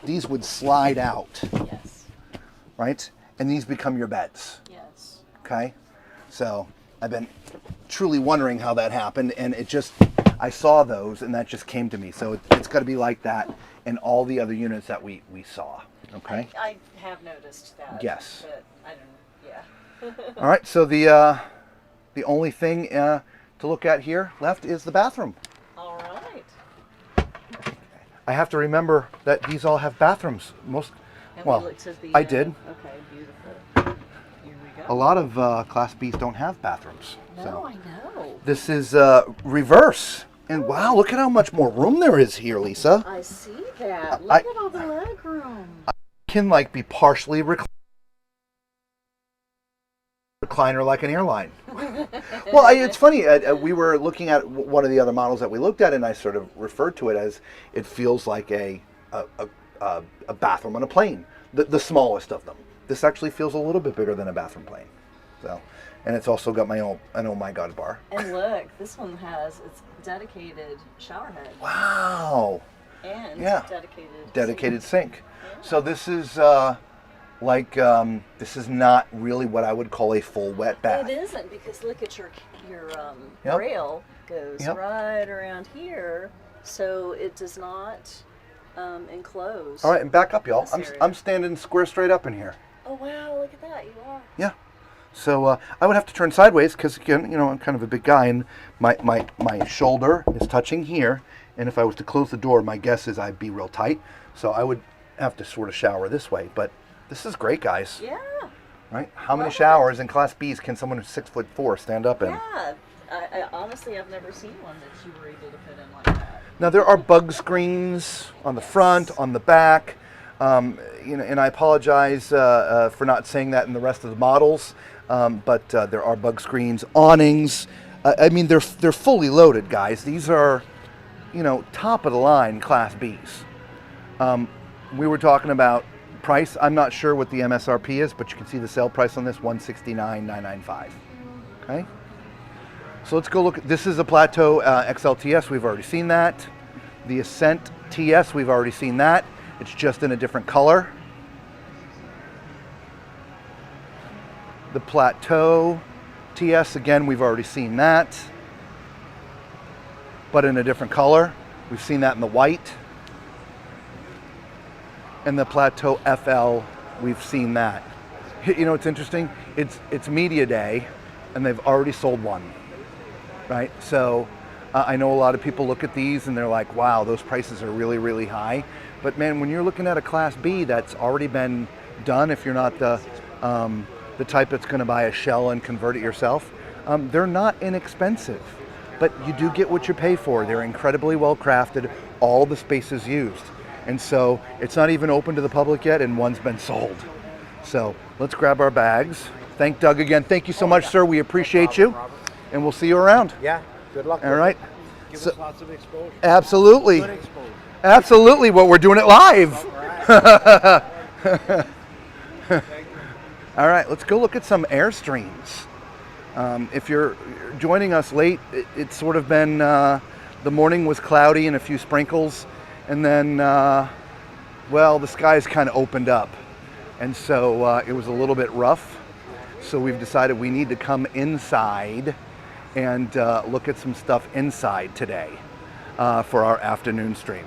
these would slide out. Yes. Right? And these become your beds. Yes. Okay? So I've been truly wondering how that happened, and I saw those, and that just came to me. So it's got to be like that in all the other units that we saw. Okay? I have noticed that. Yes. But I don't, yeah. All right, so the only thing to look at here left is the bathroom. All right. I have to remember that these all have bathrooms. I did. Okay, beautiful. Here we go. A lot of Class Bs don't have bathrooms. No, so. I know. This is reverse. And wow, look at how much more room there is here, Lisa. I see that. Look at all the leg room. I can be partially recliner like an airline. Well, it's funny. We were looking at one of the other models that we looked at, and I sort of referred to it as it feels like a bathroom on a plane, the smallest of them. This actually feels a little bit bigger than a bathroom plane. So, and it's also got an oh my god bar. And look, this one has its dedicated shower head. Wow. And dedicated sink. Yeah. So this is this is not really what I would call a full wet bath. It isn't, because look at your rail goes right around here, so it does not enclose. All right, and back up, y'all. I'm standing square straight up in here. Oh wow, look at that, you are. Yeah. So I would have to turn sideways because, again, you know, I'm kind of a big guy, and my shoulder is touching here. And if I was to close the door, my guess is I'd be real tight. So I would have to sort of shower this way. But this is great, guys. Yeah. Right? How many showers in Class Bs can someone who's 6'4" stand up in? Yeah. I honestly, I've never seen one that you were able to fit in like that. Now there are bug screens on the front, on the back. You know, and I apologize for not saying that in the rest of the models. But there are bug screens, awnings. I mean, they're fully loaded, guys. These are, you know, top of the line Class Bs. We were talking about price. I'm not sure what the MSRP is, but you can see the sale price on this, $169,995. Okay. So let's go look. This is a Plateau XLTS. We've already seen that. The Ascent TS. We've already seen that. It's just in a different color. The Plateau TS, again, we've already seen that, but in a different color. We've seen that in the white. And the Plateau FL, we've seen that. You know, it's interesting. It's media day, and they've already sold one, right? So I know a lot of people look at these and they're like, wow, those prices are really, really high. But man, when you're looking at a Class B that's already been done, if you're not the type that's going to buy a shell and convert it yourself, they're not inexpensive, but you do get what you pay for. They're incredibly well crafted, all the space is used. And so it's not even open to the public yet, and one's been sold. So let's grab our bags. Thank Doug again. Thank you so much, sir. We appreciate you, and we'll see you around. Yeah, good luck. All right. Give us lots of exposure. Absolutely. Good exposure. Absolutely. Well, we're doing it live. All right, let's go look at some Airstreams. If you're joining us late, it's sort of been, the morning was cloudy and a few sprinkles, and then, well, the skies kind of opened up. And so it was a little bit rough. So we've decided we need to come inside and look at some stuff inside today for our afternoon stream.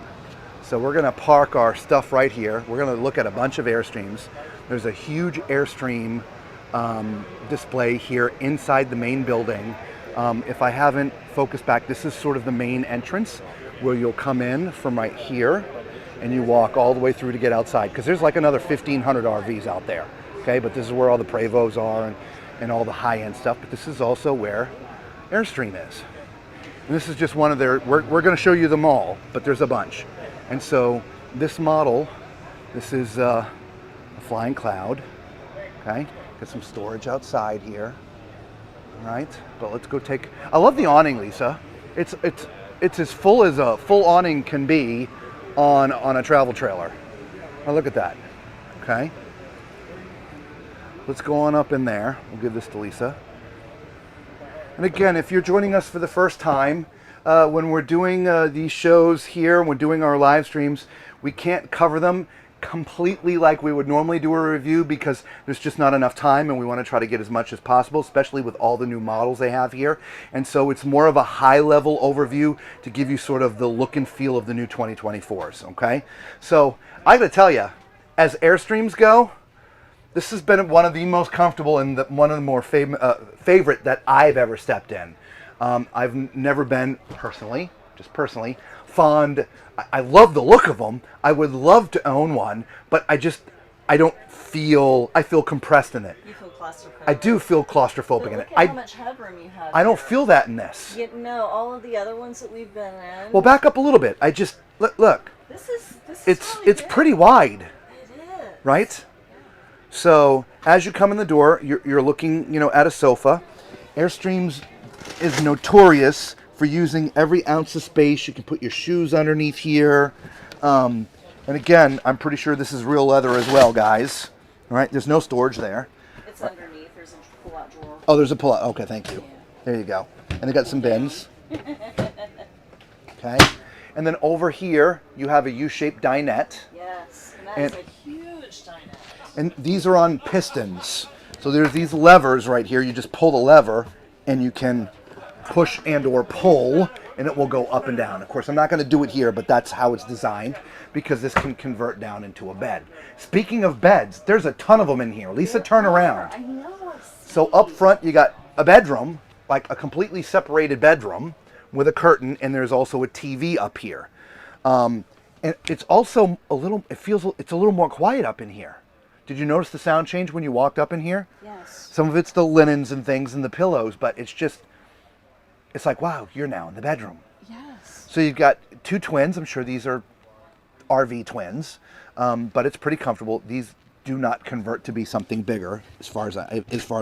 So we're gonna park our stuff right here. We're gonna look at a bunch of Airstreams. There's a huge Airstream display here inside the main building. If I haven't focused back, this is sort of the main entrance where you'll come in from right here and you walk all the way through to get outside, because there's like another 1,500 RVs out there, okay? But this is where all the Prevos are and all the high-end stuff, but this is also where Airstream is. And this is just one of their, we're gonna show you them all, but there's a bunch. And so this model, this is a Flying Cloud, okay? Got some storage outside here, all right? But let's go take, I love the awning, Lisa. It's as full as a full awning can be on a travel trailer. Oh, look at that, okay? Let's go on up in there. We'll give this to Lisa. And again, if you're joining us for the first time, when we're doing these shows here, and we're doing our live streams, we can't cover them completely like we would normally do a review because there's just not enough time, and we want to try to get as much as possible, especially with all the new models they have here. And so it's more of a high-level overview to give you sort of the look and feel of the new 2024s, okay? So I gotta tell you, as Airstreams go, this has been one of the most comfortable and one of the more favorite that I've ever stepped in. I've never been personally fond. I love the look of them. I would love to own one, but I feel compressed in it. You feel claustrophobic. I do feel claustrophobic in it. Look at how much headroom you have. I don't feel that in this. No, all of the other ones that we've been in. Well, back up a little bit. I just look. This is It's pretty wide. It is. Right? So as you come in the door, you're looking, you know, at a sofa. Airstreams is notorious for using every ounce of space. You can put your shoes underneath here. And again, I'm pretty sure this is real leather as well, guys. All right, there's no storage there. It's underneath. There's a pull-out drawer. Oh, there's a pull-out. Okay, thank you. Yeah. There you go. And they got some bins. Okay. And then over here, you have a U-shaped dinette. Yes, and that is a huge dinette. And these are on pistons. So there's these levers right here. You just pull the lever, and you can push and or pull, and it will go up and down. Of course, I'm not going to do it here, but that's how it's designed, because this can convert down into a bed. Speaking of beds, there's a ton of them in here. Lisa, turn around. I know. So up front, you got a bedroom, like a completely separated bedroom with a curtain, and there's also a TV up here. And it's also it's a little more quiet up in here. Did you notice the sound change when you walked up in here? Yes. Some of it's the linens and things and the pillows, but it's like, wow, you're now in the bedroom. Yes. So you've got 2 twins. I'm sure these are RV twins, but it's pretty comfortable. These do not convert to be something bigger, as far as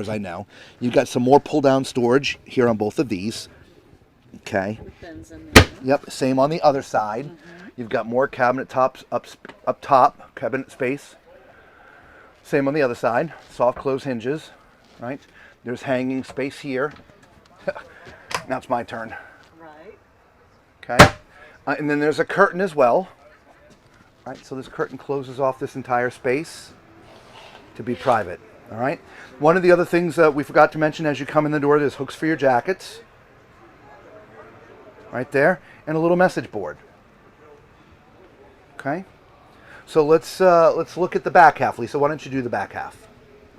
I know. You've got some more pull-down storage here on both of these. Okay. With bins in there. Yep. Same on the other side. Mm-hmm. You've got more cabinet tops up top, cabinet space. Same on the other side. Soft close hinges, right? There's hanging space here. Now it's my turn. Right. Okay. And then there's a curtain as well. Right. So this curtain closes off this entire space to be private. All right. One of the other things that we forgot to mention as you come in the door, there's hooks for your jackets. Right there, and a little message board. Okay. So let's look at the back half, Lisa. Why don't you do the back half?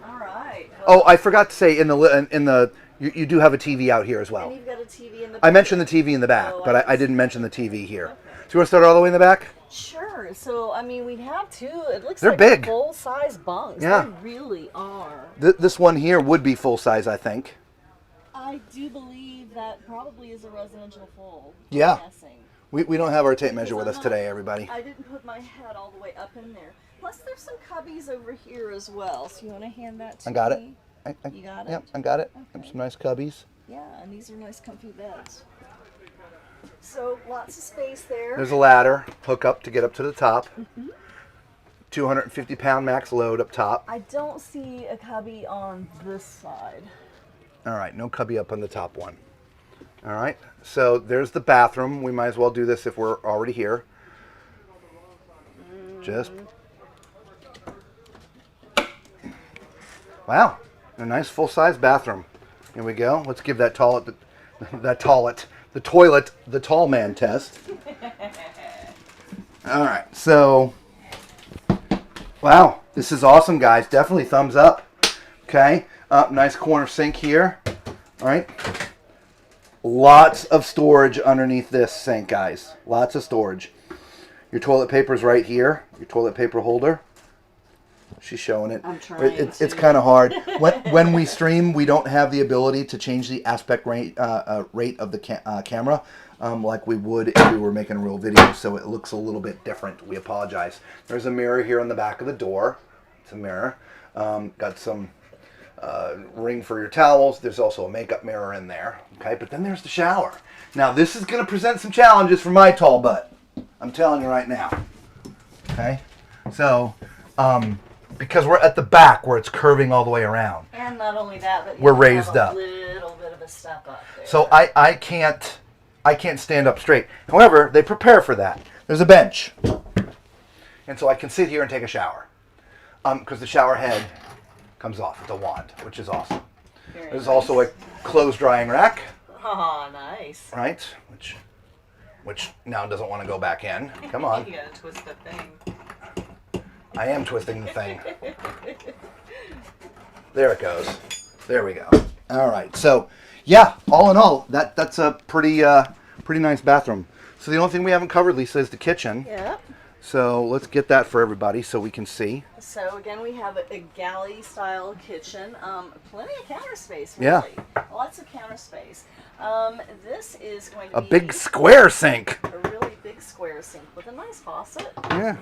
All right. Well, I forgot to say you do have a TV out here as well. And you've got a TV in the back. I mentioned the TV in the back, Oh, but I didn't mention the TV here. Okay. So you want to start all the way in the back? Sure. So I mean, we have 2. It looks They're like big. full-size bunks. Yeah. They really are. This one here would be full size, I think. I do believe that probably is a residential full. Yeah. I'm guessing. We don't have our tape measure with us today, everybody. I didn't put my head all the way up in there. Plus, there's some cubbies over here as well. So you want to hand that to I got it. me? I You got it? Yep, I got it. Okay. Some nice cubbies. Yeah, and these are nice, comfy beds. So lots of space there. There's a ladder, hook up to get up to the top. 250-pound max load up top. I don't see a cubby on this side. All right, no cubby up on the top one. All right, so there's the bathroom. We might as well do this if we're already here. Just, wow, a nice full-size bathroom. Here we go. Let's give that toilet the tall man test. All right, so, wow, this is awesome, guys. Definitely thumbs up. Okay, nice corner sink here. All right. Lots of storage underneath this sink, guys. Lots of storage. Your toilet paper's right here. Your toilet paper holder. She's showing it. I'm trying It's kind of hard. When we stream, we don't have the ability to change the aspect rate of the camera like we would if we were making a real video, so it looks a little bit different. We apologize. There's a mirror here on the back of the door. It's a mirror. Got some ring for your towels. There's also a makeup mirror in there. Okay, but then there's the shower. Now this is going to present some challenges for my tall butt. I'm telling you right now. Okay, so because we're at the back where it's curving all the way around. And not only that, but We're raised up. a little bit of a step up there. So I can't stand up straight. However, they prepare for that. There's a bench, and so I can sit here and take a shower because the shower head comes off with a wand, which is awesome. Very There's nice. also a clothes drying rack, Oh, nice. right? Which now doesn't want to go back in. Come on. You gotta twist the thing. I am twisting the thing. There it goes. There we go. All right. So, yeah, all in all, that's a pretty nice bathroom. So the only thing we haven't covered, Lisa, is the kitchen. Yep. So let's get that for everybody so we can see. So again, we have a galley style kitchen. Plenty of counter space, Yeah. really. Lots of counter space. This is going to A be big square sink. a really big square sink with a nice faucet. Yeah.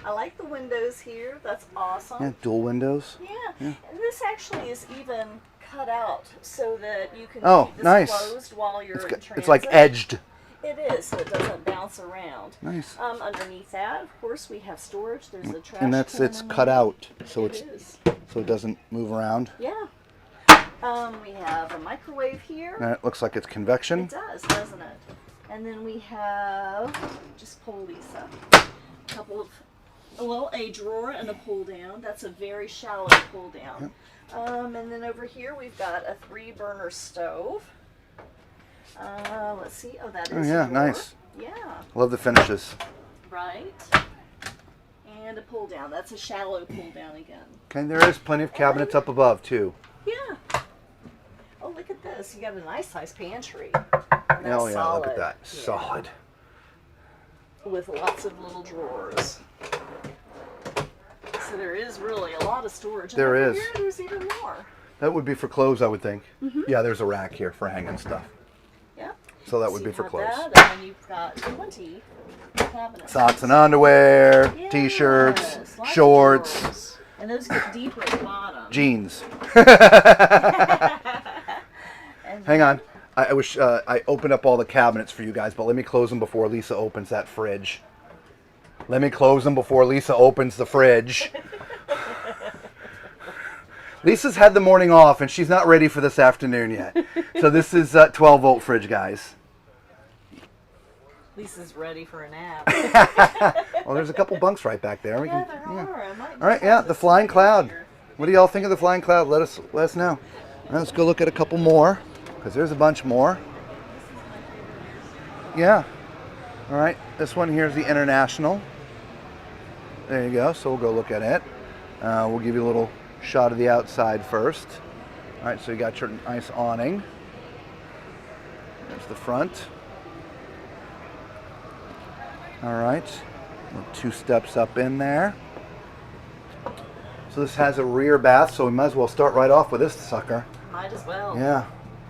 I like the windows here. That's awesome. Yeah, dual windows. Yeah. And this actually is even cut out so that you can Oh, keep this nice. closed while you're in transit. It's like edged. It is, so it doesn't bounce around. Nice. Underneath that, of course, we have storage. There's a trash And can it's in cut there. out so It is. it doesn't move around. Yeah. We have a microwave here. And it looks like it's convection. It does, doesn't it? And then we have, just pull these up, a drawer and a pull down. That's a very shallow pull down. And then over here we've got a 3-burner stove. Let's see. Oh, that is. Oh, yeah, a drawer. nice. Yeah. Love the finishes. Right. And a pull down. That's a shallow pull down again. Okay, there is plenty of cabinets up above too. Yeah. Oh, look at this. You got a nice size pantry. Oh, yeah, look at that. Yeah. Solid. With lots of little drawers. So there is really a lot of storage. There and over is. Here, there's even more. That would be for clothes, I would think. Yeah, there's a rack here for hanging stuff. Yeah. So that would So be you for have clothes. That, and then you've got 20 cabinets. Socks and underwear, Yes, t-shirts, lots of shorts, drawers. And those get deeper at the bottom. jeans. And Hang on. I wish I opened up all the cabinets for you guys, but let me close them before Lisa opens that fridge. Let me close them before Lisa opens the fridge. Lisa's had the morning off, and she's not ready for this afternoon yet. So this is a 12-volt fridge, guys. Lisa's ready for a nap. Well, there's a couple bunks right back there. Yeah, there are. I might All right, yeah, the flying cloud. What do y'all think of the flying cloud? Let us know. All right, let's go look at a couple more, because there's a bunch more. Yeah. All right, this one here is the International. There you go. So we'll go look at it. We'll give you a little shot of the outside first. All right, so you got your nice awning. There's the front. All right, 2 steps up in there. So this has a rear bath, so we might as well start right off with this sucker. Might as well. Yeah,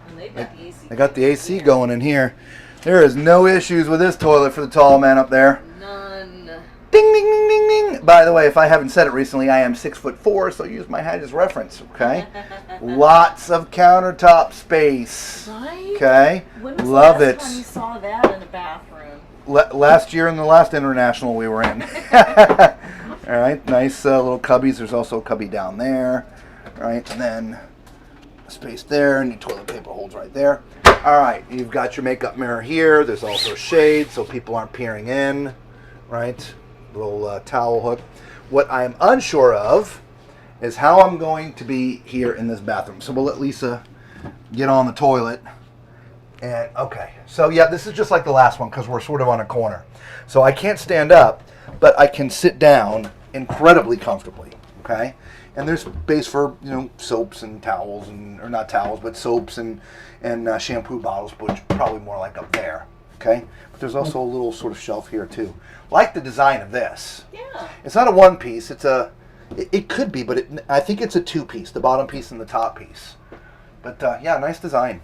And they've got the AC. they got the AC going in here. There is no issues with this toilet for the tall man up there. None. Ding, ding, ding, ding, ding. By the way, if I haven't said it recently, I am 6'4", so use my height as reference, okay? Lots of countertop space, Right? okay? When was Love the it. last time you saw that in a bathroom? Last year in the last International we were in. All right, nice little cubbies. There's also a cubby down there, all right? And then space there, and your toilet paper holds right there. All right, you've got your makeup mirror here. There's also shade so people aren't peering in, right? Little towel hook. What I'm unsure of is how I'm going to be here in this bathroom. So we'll let Lisa get on the toilet. And okay, so yeah, this is just like the last one because we're sort of on a corner. So I can't stand up, but I can sit down incredibly comfortably, okay? And there's space for, you know, soaps and towels, and or not towels, but soaps and shampoo bottles, which probably more like up there, okay? But there's also a little sort of shelf here too. Like the design of this. Yeah. It's not a one piece, it's a, it could be, but I think it's a 2-piece, the bottom piece and the top piece. But yeah, nice design,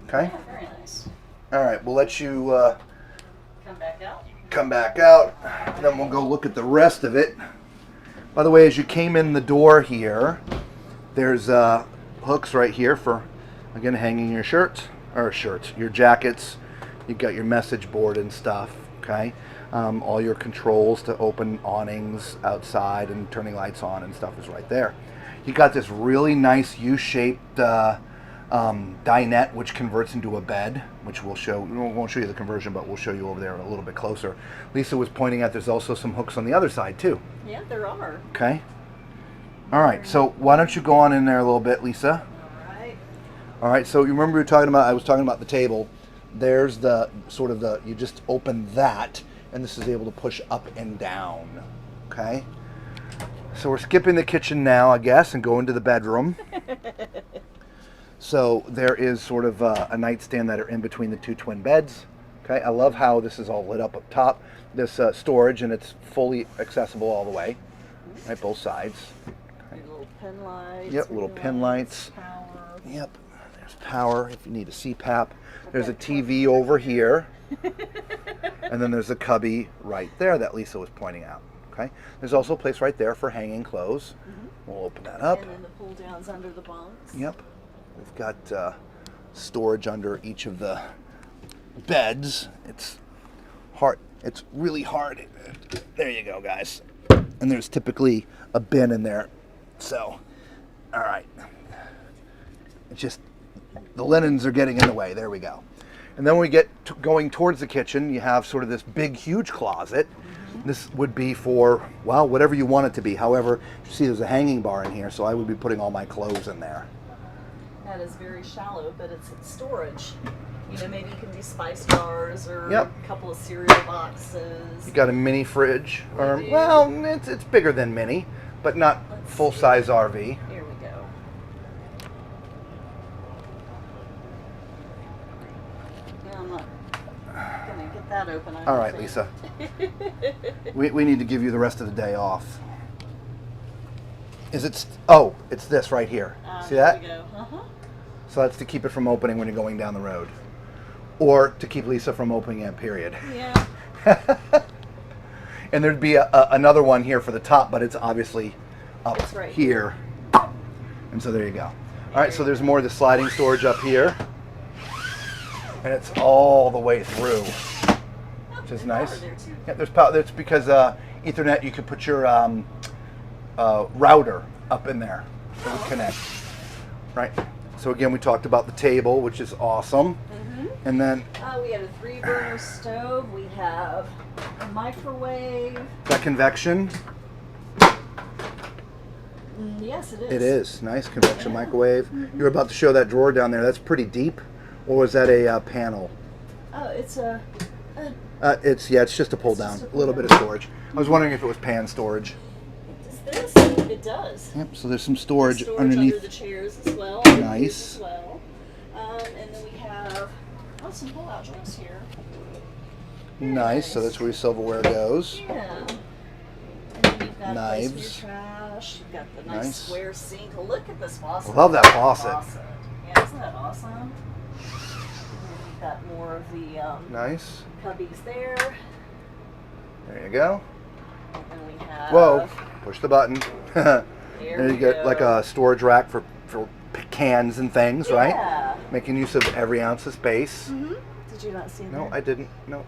okay? Yeah, very nice. All right, we'll let you Come back out. and then we'll go look at the rest of it. By the way, as you came in the door here, there's hooks right here for, again, hanging your your jackets. You've got your message board and stuff, okay? All your controls to open awnings outside and turning lights on and stuff is right there. You got this really nice U-shaped dinette, which converts into a bed, which we'll show. We won't show you the conversion, but we'll show you over there a little bit closer. Lisa was pointing out there's also some hooks on the other side too. Yeah, there are. Okay. All right. So why don't you go on in there a little bit, Lisa? All right. All right. So you remember I was talking about the table. There's the sort of you just open that, and this is able to push up and down. Okay. So we're skipping the kitchen now, I guess, and go into the bedroom. So there is sort of a nightstand that are in between the 2 twin beds. Okay, I love how this is all lit up top. This storage, and it's fully accessible all the way, right, both sides. Okay. Little pin lights. Yep, little pin lights. Power. Yep, there's power if you need a CPAP. There's a TV over here, and then there's a cubby right there that Lisa was pointing out. Okay, there's also a place right there for hanging clothes. We'll open that up. And then the pull downs under the bunks. Yep. We've got storage under each of the beds. It's hard. It's really hard. There you go, guys. And there's typically a bin in there. So, all right. It's just the linens are getting in the way. There we go. And then when we get going towards the kitchen, you have sort of this big, huge closet. This would be for, well, whatever you want it to be. However, you see there's a hanging bar in here, so I would be putting all my clothes in there. That is very shallow, but it's storage. You know, maybe you can do spice jars or Yep. a couple of cereal boxes. You got a mini fridge, or do. well, it's bigger than mini, but not Let's full size RV. Here we go. that open. I All don't right, think. Lisa. We need to give you the rest of the day off. Is it? Oh, it's this right here. See that? There we go. Uh-huh. So that's to keep it from opening when you're going down the road, or to keep Lisa from opening it. Period. Yeah. And there'd be another one here for the top, but it's obviously up It's right here. And so there you go. All right, so there's more of the sliding storage up here, and it's all the way through, which is nice. There too. Yeah, there's power. That's because Ethernet. You could put your router up in there that would connect. Right. So again, we talked about the table, which is awesome. Mm-hmm. And then We have a 3-burner stove. We have a microwave. that convection. Yes, it is. It is nice convection Yeah. microwave. Mm-hmm. You were about to show that drawer down there. That's pretty deep, or was that a panel? Oh, it's a. It's just a pull It's down, just a a pull little down. bit of storage. I was wondering if it was pan storage. Does this? It does. Yep. So there's some storage, Storage underneath. under the chairs as well. Nice. As well. And then we have some pull-out drawers here. Very Nice. So that's where your silverware goes. Yeah. And then you've got Knives. a place for your trash. You've got the nice, Nice. square sink. Look at this faucet. Love that faucet. Yeah, isn't that awesome? And then you've got more of the Nice. cubbies there. There you go. And we have. Whoa. Push the button. There There you get like a storage rack for cans and things, right? Yeah. Making use of every ounce of space. Mm-hmm. Did you not see that? No, I didn't. No.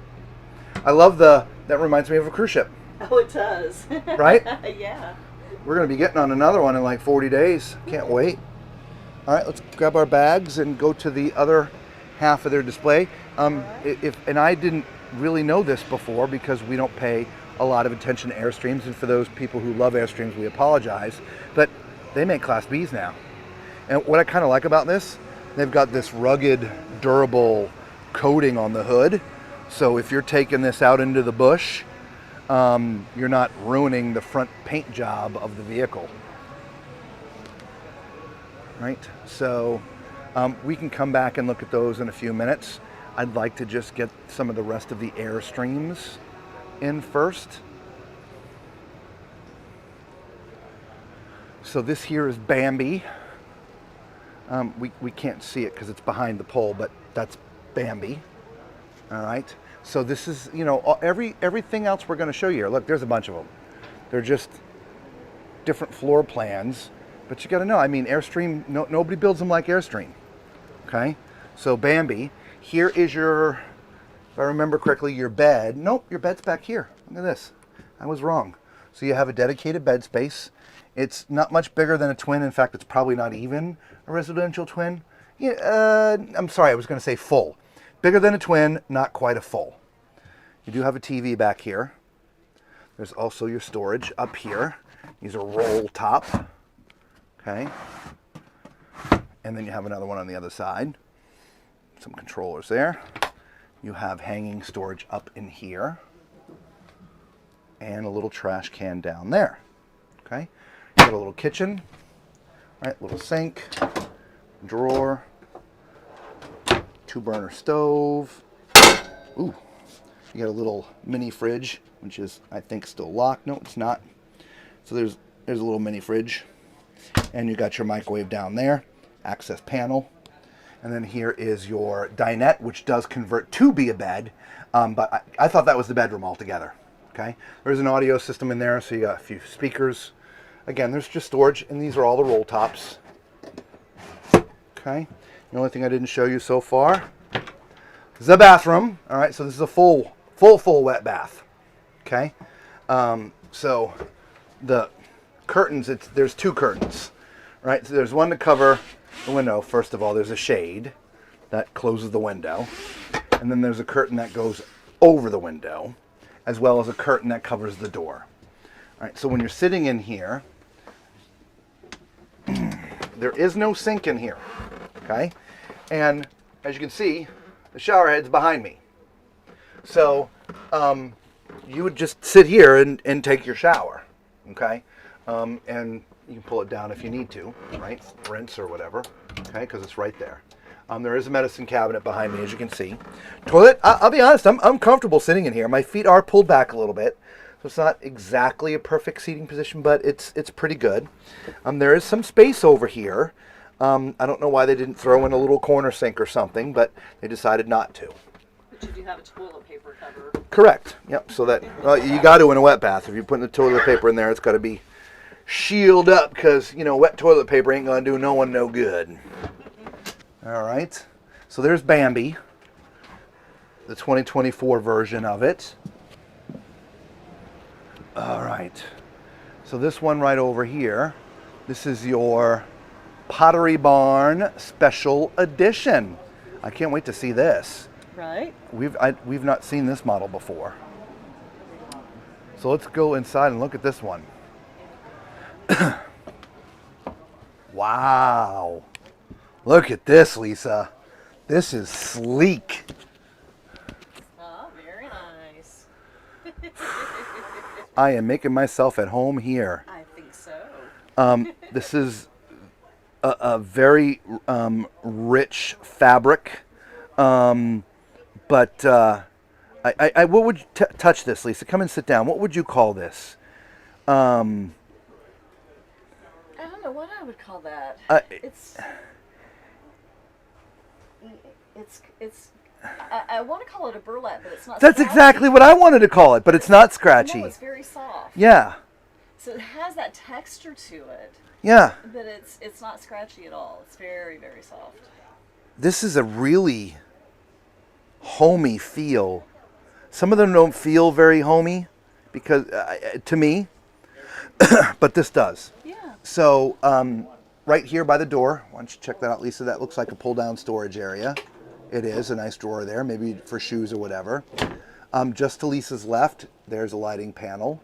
I love that reminds me of a cruise ship, Oh, it does. right? Yeah. We're going to be getting on another one in like 40 days. Can't wait. All right, let's grab our bags and go to the other half of their display. And I didn't really know this before because we don't pay a lot of attention to Airstreams, and for those people who love Airstreams, we apologize, but they make Class Bs now. And what I kind of like about this, they've got this rugged, durable coating on the hood. So if you're taking this out into the bush, you're not ruining the front paint job of the vehicle. Right? So we can come back and look at those in a few minutes. I'd like to just get some of the rest of the Airstreams in first. So this here is Bambi. We can't see it because it's behind the pole, but that's Bambi. All right. So this is, everything else we're going to show you here. Look, there's a bunch of them. They're just different floor plans, but you got to know. I mean, Airstream. Nobody builds them like Airstream. Okay. So Bambi. Here is your, if I remember correctly, your bed. Nope, your bed's back here. Look at this. I was wrong. So you have a dedicated bed space. It's not much bigger than a twin. In fact, it's probably not even a residential twin. Yeah, I'm sorry, I was going to say full. Bigger than a twin, not quite a full. You do have a TV back here. There's also your storage up here. These are roll top. Okay. And then you have another one on the other side. Some controllers there. You have hanging storage up in here. And a little trash can down there. Okay. You got a little kitchen. Right, little sink, drawer, 2-burner stove. Ooh, you got a little mini fridge, which is, I think, still locked. No, it's not. So there's a little mini fridge. And you got your microwave down there, access panel. And then here is your dinette, which does convert to be a bed. But I thought that was the bedroom altogether. Okay, there's an audio system in there, so you got a few speakers. Again, there's just storage, and these are all the roll tops. Okay, the only thing I didn't show you so far is the bathroom. All right, so this is a full wet bath. Okay, so the curtains, there's 2 curtains, right? So there's one to cover the window. First of all, there's a shade that closes the window, and then there's a curtain that goes over the window, as well as a curtain that covers the door. All right, so when you're sitting in here, there is no sink in here, okay? And as you can see, the shower head's behind me. So you would just sit here and take your shower, okay? And you can pull it down if you need to, right? Rinse or whatever, okay? Because it's right there. There is a medicine cabinet behind me, as you can see. Toilet, I'll be honest, I'm comfortable sitting in here. My feet are pulled back a little bit, so it's not exactly a perfect seating position, but it's pretty good. There is some space over here. I don't know why they didn't throw in a little corner sink or something, but they decided not to. But you do have a toilet paper cover. Correct. Yep. So that you got to in a wet bath. If you're putting the toilet paper in there, it's got to be shielded up because wet toilet paper ain't gonna do no one no good. All right. So there's Bambi, the 2024 version of it. All right. So this one right over here, this is your Pottery Barn Special Edition. I can't wait to see this. Right. We've not seen this model before. So let's go inside and look at this one. Wow. Look at this, Lisa. This is sleek. Oh, very nice. I am making myself at home here. I think so. This is a very rich fabric. But what would you touch this, Lisa? Come and sit down. What would you call this? I don't know what I would call that. I want to call it a burlap, but it's not. That's scratchy. exactly what I wanted to call it, but it's not scratchy. No, it's very soft. Yeah. So it has that texture to it. Yeah. But it's not scratchy at all. It's very, very soft. This is a really homey feel. Some of them don't feel very homey because to me, but this does. Yeah. So right here by the door, why don't you check that out, Lisa? That looks like a pull-down storage area. It is a nice drawer there, maybe for shoes or whatever. Just to Lisa's left, there's a lighting panel.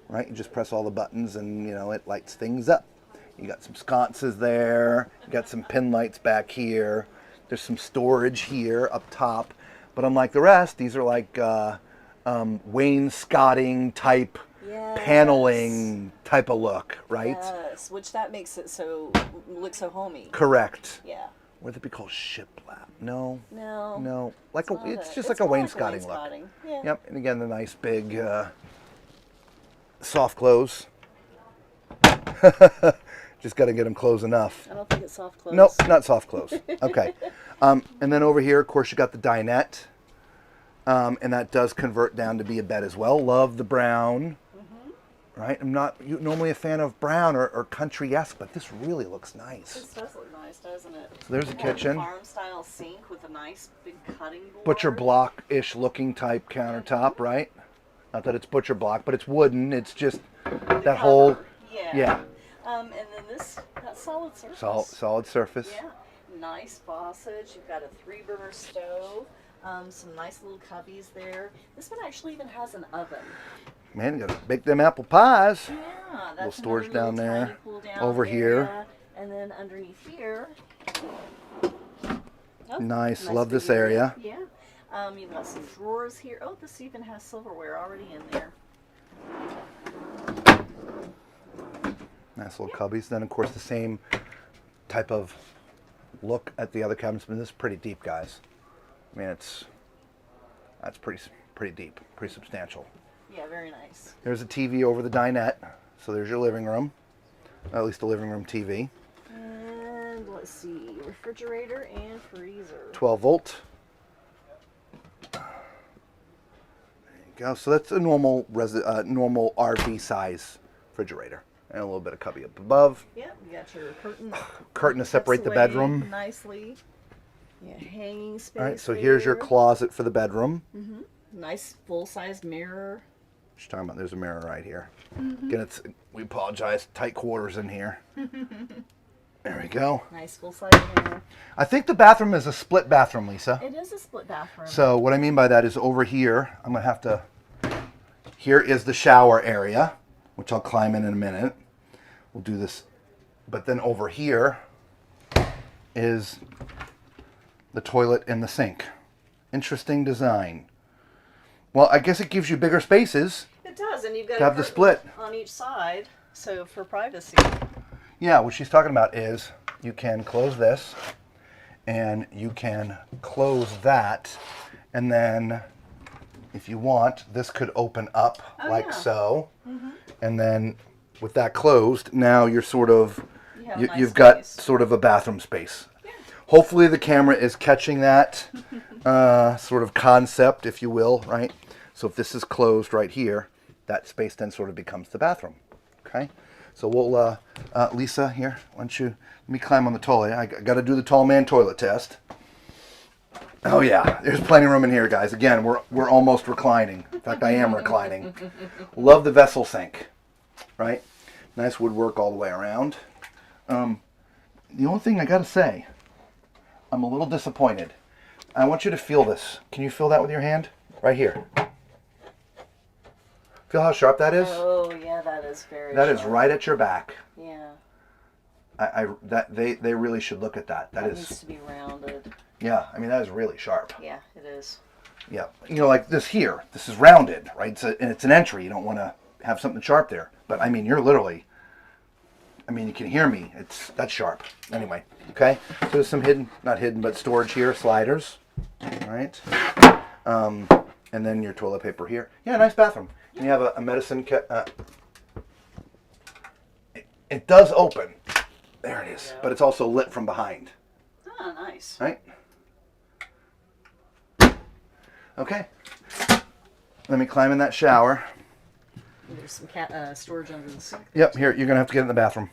Right, you just press all the buttons and it lights things up. You got some sconces there. You got some pin lights back here. There's some storage here up top. But unlike the rest, these are like wainscoting type, paneling type of look, right? Yes, which that makes it look so homey. Correct. Yeah. Would it be called shiplap? No. No. No. It's just it's like a more wainscoting look. Yeah. Yep. And again, the nice big soft close. Just got to get them close enough. I don't think it's soft close. Nope, not soft close. Okay. And then over here, of course, you got the dinette. And that does convert down to be a bed as well. Love the brown. Right? I'm not normally a fan of brown or country-esque, but this really looks nice. This does look nice, doesn't it? So there's a kitchen. Farm-style sink with a nice big cutting board. Butcher block-ish looking type countertop, right? Not that it's butcher block, but it's wooden. It's just that whole... Yeah. And then that solid surface. Solid surface. Yeah. Nice faucet. You've got a 3-burner stove. Some nice little cubbies there. This one actually even has an oven. Man, you gotta bake them apple pies. Yeah, that's little storage another down there. tiny pull-down Over here. area. And then underneath here. Nice. Love this area. Yeah. You've got some drawers here. Oh, this even has silverware already in there. Nice little cubbies. Then, of course, the same type of look at the other cabinets, but this is pretty deep, guys. I mean, that's pretty deep, pretty substantial. Yeah, very nice. There's a TV over the dinette, so there's your living room, at least a living room TV. And let's see, refrigerator and freezer. 12 volt. There you go. So that's a normal normal RV size refrigerator. And a little bit of cubby up above. Yep, you got your curtain. Curtain to separate the bedroom. Nicely. Yeah, hanging space. All right, so here's your closet for the bedroom. Nice full-size mirror. What you talking about? There's a mirror right here. Again, we apologize. Tight quarters in here. There we go. Nice full-size mirror. I think the bathroom is a split bathroom, Lisa. It is a split bathroom. So what I mean by that is over here, I'm going to have to... Here is the shower area, which I'll climb in a minute. We'll do this. But then over here is the toilet and the sink. Interesting design. Well, I guess it gives you bigger spaces. It does, and you've got to have the split on each side, so for privacy. Yeah, what she's talking about is you can close this, and you can close that, and then if you want, this could open up like so, and then with that closed, now you're sort of, you've got sort of a bathroom space. Yeah. Hopefully the camera is catching that sort of concept, if you will, right? So if this is closed right here, that space then sort of becomes the bathroom, okay? So we'll, Lisa, here, why don't you, let me climb on the toilet. I got to do the tall man toilet test. Oh yeah, there's plenty of room in here, guys. Again, we're almost reclining. In fact, I am reclining. Love the vessel sink, right? Nice woodwork all the way around. The only thing I gotta say, I'm a little disappointed. I want you to feel this. Can you feel that with your hand? Right here. Feel how sharp that is? Oh yeah, that is very That sharp. is right at your back. Yeah. They really should look at that. That needs to be rounded. Yeah, I mean, that is really sharp. Yeah, it is. Yeah, you know, like this here, this is rounded, right? And it's an entry. You don't want to have something sharp there. But I mean, you're literally, I mean, you can hear me. That's sharp. Anyway, okay. So there's some hidden, not hidden, but storage here, sliders, right? And then your toilet paper here. Yeah, nice bathroom. And you have a medicine kit. It does open. There it is. But it's also lit from behind. Oh, nice. Right? Okay. Let me climb in that shower. There's some storage under the sink. Yep, here, you're going to have to get in the bathroom.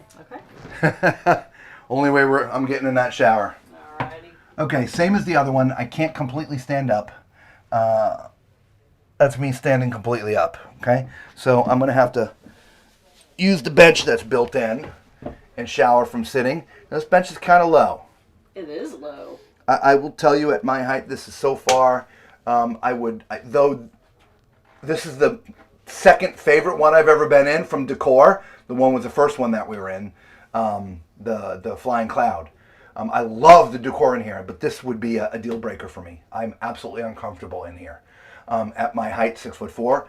Okay. Only way I'm getting in that shower. Alrighty. Okay, same as the other one. I can't completely stand up. That's me standing completely up, okay? So I'm going to have to use the bench that's built in and shower from sitting. This bench is kind of low. It is low. I will tell you, at my height, this is so far, though this is the second favorite one I've ever been in from decor. The one was the first one that we were in, the Flying Cloud. I love the decor in here, but this would be a deal breaker for me. I'm absolutely uncomfortable in here. At my height, 6'4".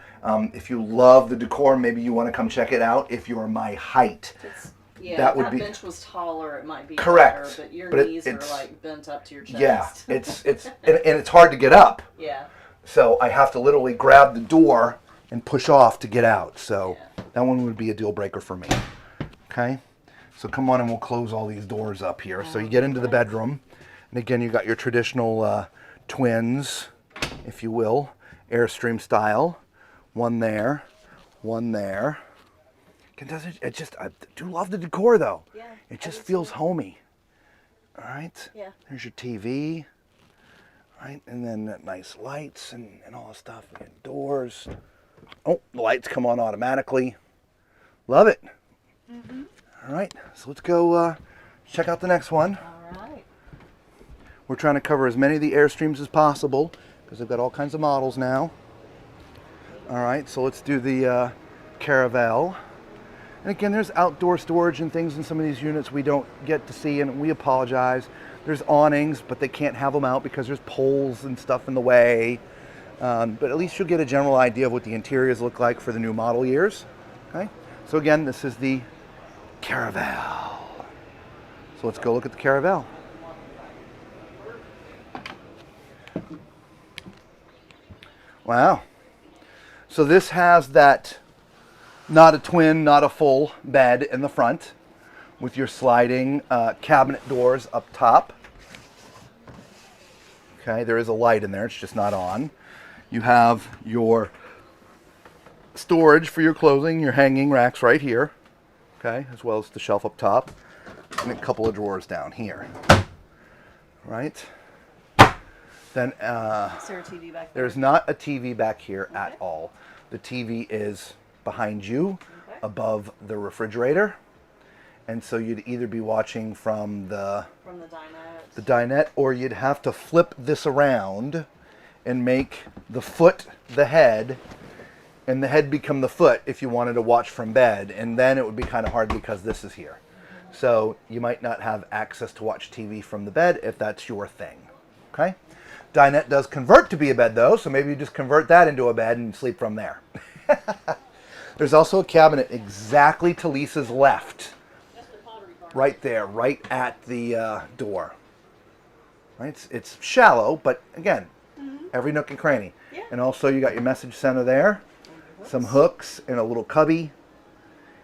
If you love the decor, maybe you want to come check it out. If you're my height, yeah, that if that bench was taller, it might be correct. Better, but your but knees are like bent up to your chest. Yeah, and it's hard to get up. Yeah. So I have to literally grab the door and push off to get out. So that one would be a deal breaker for me. Okay. So come on, and we'll close all these doors up here. So you get into the bedroom, and again, you got your traditional twins, if you will, Airstream style. One there, one there. I do love the decor though. Yeah. It just feels homey. All right. Yeah. There's your TV. Right, and then nice lights and all the stuff. And doors. Oh, the lights come on automatically. Love it. Mm-hmm. All right, so let's go check out the next one. All right. We're trying to cover as many of the Airstreams as possible because they've got all kinds of models now. All right, so let's do the Caravelle. And again, there's outdoor storage and things in some of these units we don't get to see, and we apologize. There's awnings, but they can't have them out because there's poles and stuff in the way. But at least you'll get a general idea of what the interiors look like for the new model years. Okay, so again, this is the Caravelle. So let's go look at the Caravelle. Wow. So this has that, not a twin, not a full bed in the front with your sliding cabinet doors up top. Okay, there is a light in there, it's just not on. You have your storage for your clothing, your hanging racks right here. Okay, as well as the shelf up top. And a couple of drawers down here. Right? Then Is there a TV back there? there's not a TV back here at all. The TV is behind you, above the refrigerator. And so you'd either be watching from the dinette, or you'd have to flip this around and make the foot the head and the head become the foot if you wanted to watch from bed. And then it would be kind of hard because this is here. So you might not have access to watch TV from the bed if that's your thing. Okay? Dinette does convert to be a bed though, so maybe you just convert that into a bed and sleep from there. There's also a cabinet exactly to Lisa's left. Right there, right at the door. right? It's shallow, but again, every nook and cranny. Yeah. And also you got your message center there, some hooks and a little cubby.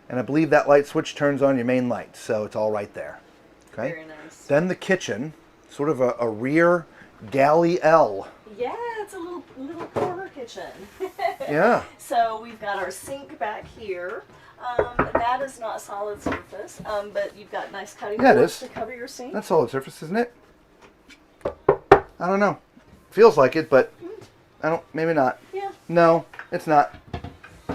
And I believe that light switch turns on your main light, so it's all right there. Okay. Very nice. Then the kitchen, sort of a rear galley L. Yeah, it's a little corner kitchen. Yeah. So we've got our sink back here. That is not solid surface, but you've got nice cutting boards to cover your sink. That's solid surface, isn't it? I don't know. Feels like it, but maybe not. Yeah. No, it's not.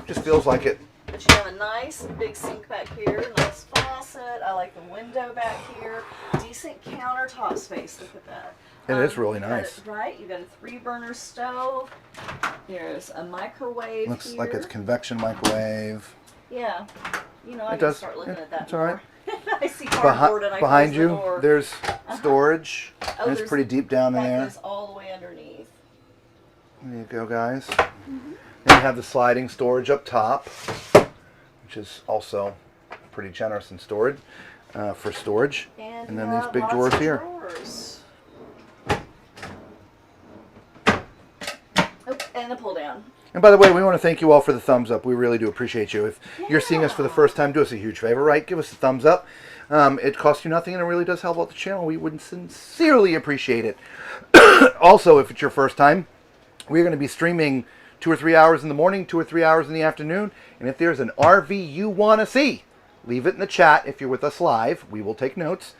Just feels like it. But you have a nice big sink back here, nice faucet. I like the window back here. Decent countertop space. Look at that. It is really nice. Right? You got a 3-burner stove. There's a microwave Looks here. like it's convection microwave. Yeah. You know, I It can does. start looking at that. It's all right. I see cardboard and I behind close you, the door. there's storage. Oh, It's pretty deep down in that there. goes all the way underneath. There you go, guys. Then you have the sliding storage up top, which is also pretty generous in storage for storage. And then these big lots drawers of here. drawers. Oh, and a pull down. And by the way, we want to thank you all for the thumbs up. We really do appreciate you. If you're seeing us for the first time, do us a huge favor, right? Give us a thumbs up. It costs you nothing, and it really does help out the channel. We would sincerely appreciate it. Also, if it's your first time, we're going to be streaming 2 or 3 hours in the morning, 2 or 3 hours in the afternoon. And if there's an RV you want to see, leave it in the chat. If you're with us live, we will take notes.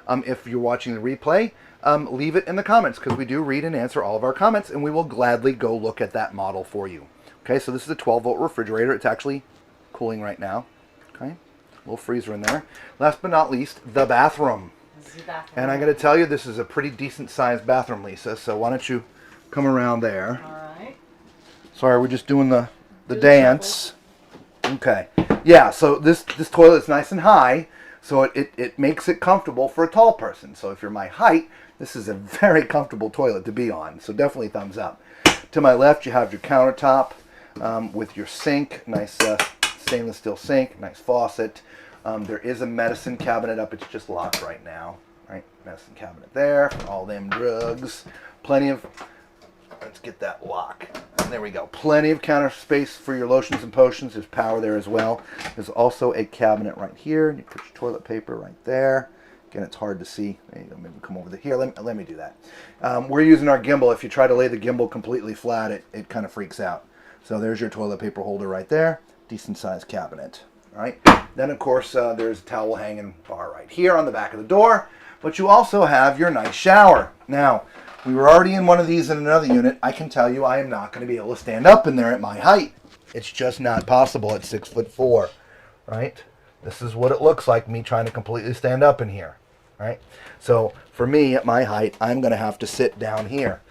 If you're watching the replay, leave it in the comments, because we do read and answer all of our comments, and we will gladly go look at that model for you. Okay, so this is a 12-volt refrigerator. It's actually cooling right now. Okay, little freezer in there. Last but not least, the bathroom. And I'm going to tell you, this is a pretty decent-sized bathroom, Lisa. So why don't you come around there? All right. Sorry, we're just doing the dance. Okay. Yeah, so this toilet is nice and high, so it makes it comfortable for a tall person. So if you're my height, this is a very comfortable toilet to be on. So definitely thumbs up. To my left, you have your countertop with your sink. Nice stainless steel sink, nice faucet. There is a medicine cabinet up. It's just locked right now. Right, medicine cabinet there. All them drugs. Plenty of... Let's get that lock. And there we go. Plenty of counter space for your lotions and potions. There's power there as well. There's also a cabinet right here. You put your toilet paper right there. Again, it's hard to see. There you go. Maybe come over there. Here, let me do that. We're using our gimbal. If you try to lay the gimbal completely flat, it kind of freaks out. So there's your toilet paper holder right there. Decent sized cabinet. All right. Then, of course, there's a towel hanging bar right here on the back of the door. But you also have your nice shower. Now, we were already in one of these in another unit. I can tell you I am not going to be able to stand up in there at my height. It's just not possible at 6'4", right? This is what it looks like, me trying to completely stand up in here, right? So for me, at my height, I'm going to have to sit down here.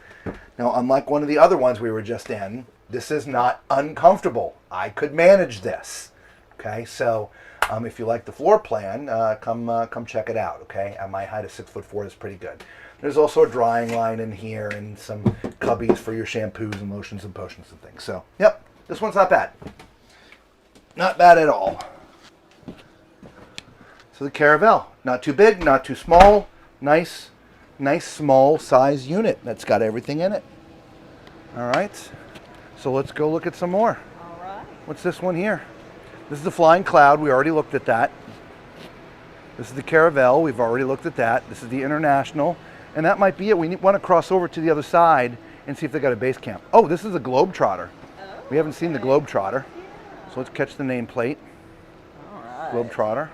Now, unlike one of the other ones we were just in, this is not uncomfortable. I could manage this, okay? So if you like the floor plan, come check it out, okay? At my height of 6'4", is pretty good. There's also a drying line in here and some cubbies for your shampoos and lotions and potions and things. So, yep, this one's not bad. Not bad at all. So the Caravelle, not too big, not too small. Nice small size unit that's got everything in it. All right, so let's go look at some more. All right. What's this one here? This is the Flying Cloud. We already looked at that. This is the Caravelle. We've already looked at that. This is the International. And that might be it. We want to cross over to the other side and see if they got a base camp. Oh, this is a Globetrotter. Oh, We haven't seen the Globetrotter. So let's catch the nameplate. all right. Globetrotter.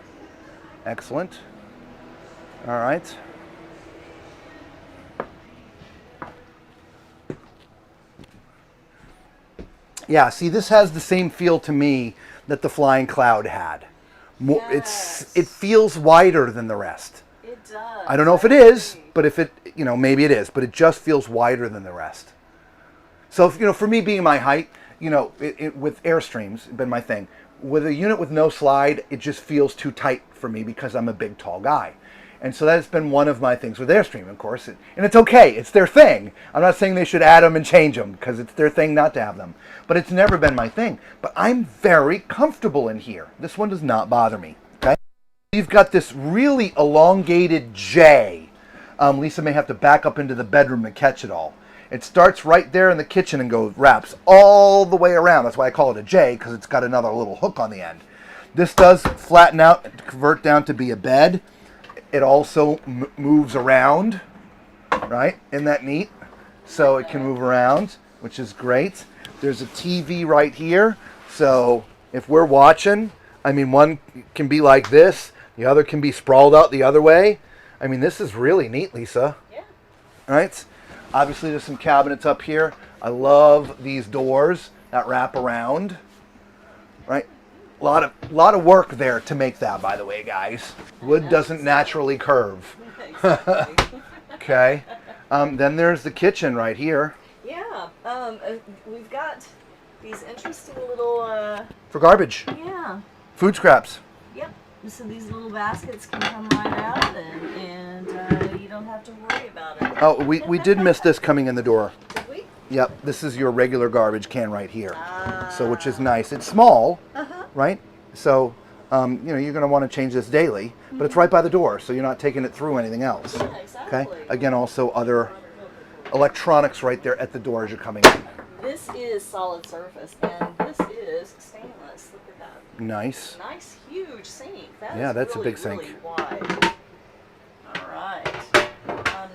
Excellent. All right. Yeah, see, this has the same feel to me that the Flying Cloud had. Yes. It feels wider than the rest. It does. I don't know if it is, but if it, maybe it is, but it just feels wider than the rest. So, for me being my height, with Airstreams, been my thing. With a unit with no slide, it just feels too tight for me because I'm a big, tall guy. And so that's been one of my things with Airstream, of course. And it's okay. It's their thing. I'm not saying they should add them and change them because it's their thing not to have them. But it's never been my thing. But I'm very comfortable in here. This one does not bother me. Okay? You've got this really elongated J Lisa may have to back up into the bedroom to catch it all. It starts right there in the kitchen and wraps all the way around. That's why I call it a J, because it's got another little hook on the end. This does flatten out and convert down to be a bed. It also moves around, right? Isn't that neat? So it can move around, which is great. There's a TV right here. So if we're watching, I mean, one can be like this. The other can be sprawled out the other way. I mean, this is really neat, Lisa. Yeah. Right? Obviously, there's some cabinets up here. I love these doors that wrap around. Right? A lot of work there to make that, by the way, guys. Wood doesn't naturally curve. Exactly. Okay. Then there's the kitchen right here. Yeah. We've got these interesting little. For garbage. Yeah. Food scraps. Yep. So these little baskets can come right out, and you don't have to worry about it. Oh, we did miss this coming in the door. Did we? Yep, this is your regular garbage can right here. So, which is nice. It's small, right? So, you're going to want to change this daily, but it's right by the door, so you're not taking it through anything else. Yeah, exactly. Okay. Again, also other electronics right there at the door as you're coming in. This is solid surface, and this is stainless. Look at that. Nice. Nice, huge sink. Yeah, that's really, a big sink. Really wide. All right.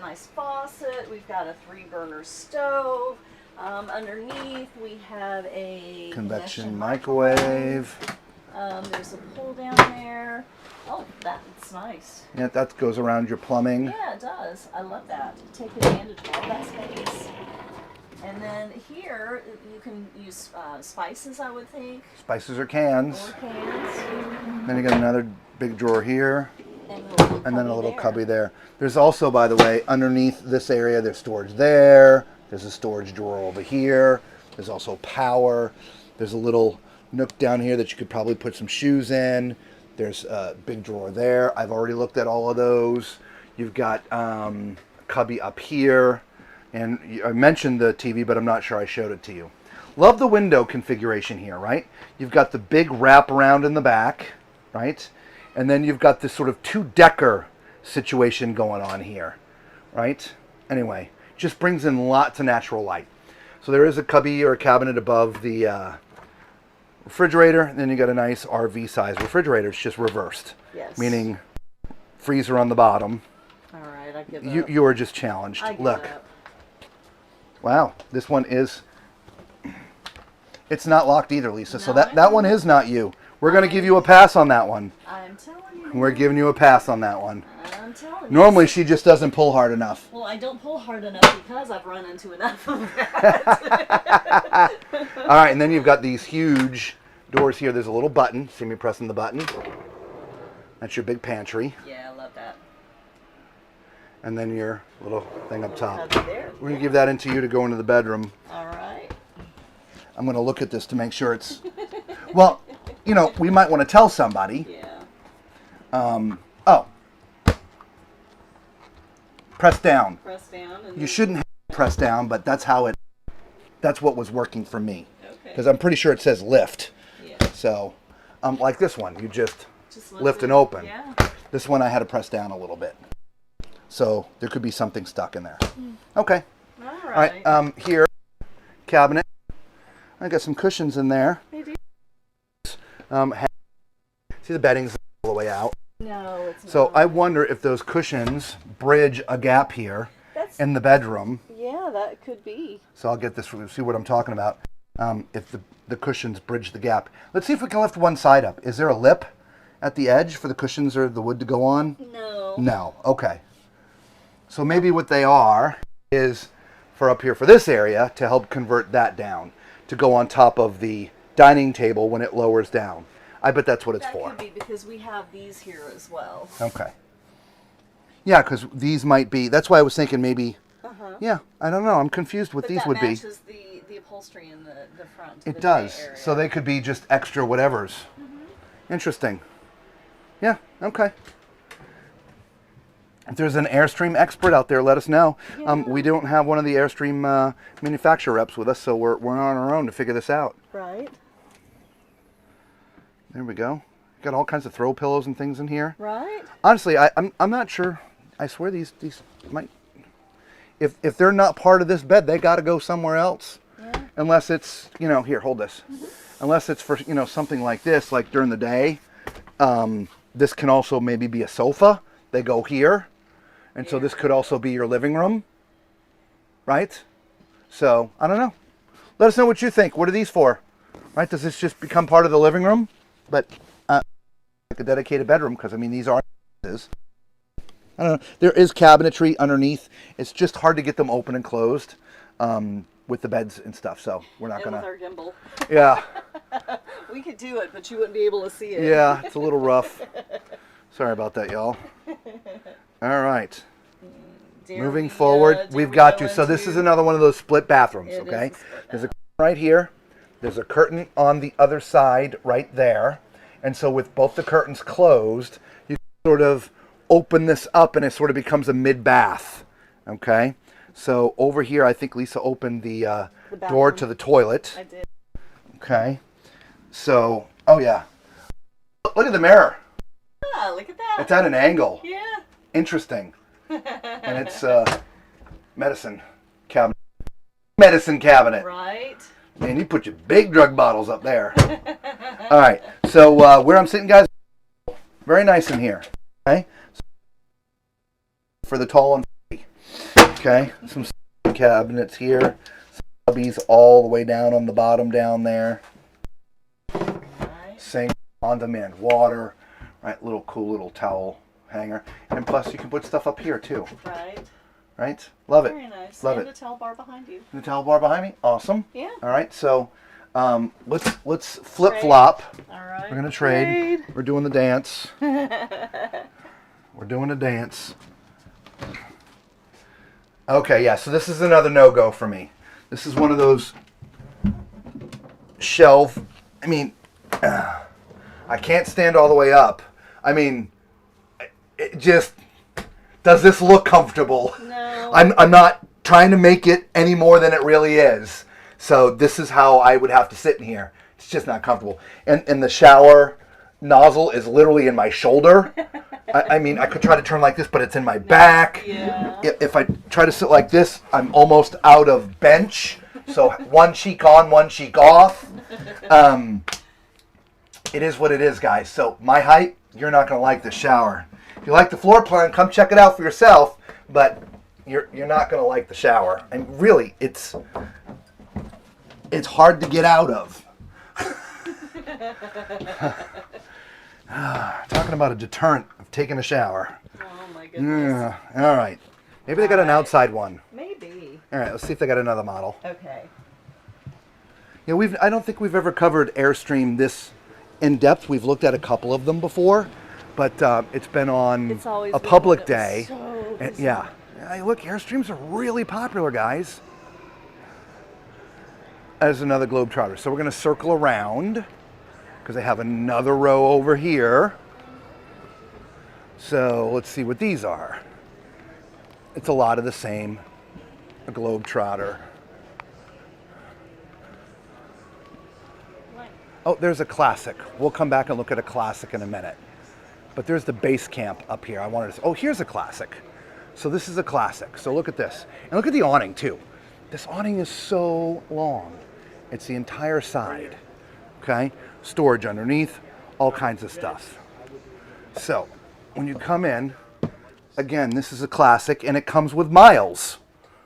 Nice faucet. We've got a 3-burner stove. Underneath, we have a Convection microwave. There's a pull down there. Oh, that's nice. Yeah, that goes around your plumbing. Yeah, it does. I love that. Take advantage of all that space. And then here, you can use spices, I would think. Spices or cans. Or cans. Then you got another big drawer here. And then a little cubby there. There's also, by the way, underneath this area, there's storage there. There's a storage drawer over here. There's also power. There's a little nook down here that you could probably put some shoes in. There's a big drawer there. I've already looked at all of those. You've got a cubby up here. And I mentioned the TV, but I'm not sure I showed it to you. Love the window configuration here, right? You've got the big wraparound in the back, right? And then you've got this sort of two-decker situation going on here, right? Anyway, just brings in lots of natural light. So there is a cubby or a cabinet above the refrigerator. And then you got a nice RV-sized refrigerator. It's just reversed, Yes. meaning freezer on the bottom. All right, I give up. You are just challenged. I give Look. up. Wow, this one is, it's not locked either, Lisa. So No, that one is not you. We're going to give you a pass on that one. I'm telling you. We're giving you a pass on that one. I'm telling you. Normally she just doesn't pull hard enough. Well, I don't pull hard enough because I've run into enough of that. All right, and then you've got these huge doors here. There's a little button. See me pressing the button? That's your big pantry. Yeah, I love that. And then your little thing up top. That's there. We're going to give that into you to go into the bedroom. All right. I'm going to look at this to make sure it's... Well, we might want to tell somebody. Yeah. Oh. Press down. Press down. And You then- shouldn't have to press down, but that's what was working for me. Okay. Because I'm pretty sure it says lift. Yeah. So, like this one, you just Just lift it. and open. Yeah. This one I had to press down a little bit. So there could be something stuck in there. Okay. All All right. Here, cabinet. I got some cushions in there. They do. See the bedding's all the way out. No, it's not. So I wonder if those cushions bridge a gap here in the bedroom. Yeah, that could be. So I'll get this, see what I'm talking about. If the cushions bridge the gap. Let's see if we can lift one side up. Is there a lip at the edge for the cushions or the wood to go on? No. No. Okay. So maybe what they are is for up here for this area to help convert that down to go on top of the dining table when it lowers down. I bet that's what it's That for. could be because we have these here as well. Okay. Yeah, because these might be, that's why I was thinking maybe, yeah, I don't know. I'm confused what But these that would be. matches the upholstery in the front. It the does. bay area. So they could be just extra whatevers. Interesting. Yeah, okay. If there's an Airstream expert out there, let us know. Yeah. We don't have one of the Airstream manufacturer reps with us, so we're on our own to figure this out. Right. There we go. Got all kinds of throw pillows and things in here. Right. Honestly, I'm not sure. I swear these might, if they're not part of this bed, they got to go somewhere else. Yeah. Unless it's, you know, here, hold this. Unless it's for, you know, something like this, like during the day. This can also maybe be a sofa. They go here. And so this could also be your living room. Right? So, I don't know. Let us know what you think. What are these for? Right? Does this just become part of the living room? But like a dedicated bedroom, because I mean these are. I don't know. There is cabinetry underneath. It's just hard to get them open and closed with the beds and stuff. So we're not gonna. With our gimbal. Yeah. We could do it, but you wouldn't be able to see it. Yeah, it's a little rough. Sorry about that, y'all. All right. Moving forward, we've got you. So this is another one of those split bathrooms. Okay. There's a curtain right here. There's a curtain on the other side right there. And so with both the curtains closed, you sort of open this up and it sort of becomes a mid-bath. Okay. So over here, I think Lisa opened the door to the toilet. I did. Okay. So, oh yeah. Look at the mirror. Ah, look at that. It's at an angle. Yeah. Interesting. And it's medicine cabinet. Medicine cabinet. Right. Man, you put your big drug bottles up there. All right. So where I'm sitting, guys, very nice in here. Okay. For the tall and free. Okay. Some cabinets here. Some cubbies all the way down on the bottom down there. Nice. Sink, on-demand water. Right. Little cool little towel hanger. And plus you can put stuff up here too. Right. Right? Love it. Very nice. Love and it. the towel bar behind you. And the towel bar behind me? Awesome. Yeah. All right, so let's flip-flop. All right. We're going to trade. We're doing the dance. We're doing a dance. Okay, yeah, so this is another no-go for me. This is one of those shelf, I mean, I can't stand all the way up. I mean, it just, does this look comfortable? No. I'm not trying to make it any more than it really is. So this is how I would have to sit in here. It's just not comfortable. And the shower nozzle is literally in my shoulder. I mean, I could try to turn like this, but it's in my back. Yeah. If I try to sit like this, I'm almost out of bench. So one cheek on, one cheek off. It is what it is, guys. So my height, you're not going to like the shower. If you like the floor plan, come check it out for yourself. But you're not going to like the shower. And really, it's hard to get out of. Talking about a deterrent of taking a shower. Oh my goodness. Yeah. All right. Maybe they got an outside one. Maybe. All right. Let's see if they got another model. Okay. Yeah, I don't think we've ever covered Airstream this in depth. We've looked at a couple of them before, but it's been on a public day. And, yeah. Hey, look, Airstreams are really popular, guys. As another Globetrotter. So we're going to circle around because I have another row over here. So let's see what these are. It's a lot of the same. A Globetrotter. Oh, there's a classic. We'll come back and look at a classic in a minute. But there's the base camp up here. I wanted to. Oh, here's a classic. So this is a classic. So look at this. And look at the awning too. This awning is so long. It's the entire side. Okay? Storage underneath, all kinds of stuff. So when you come in, again, this is a classic and it comes with miles.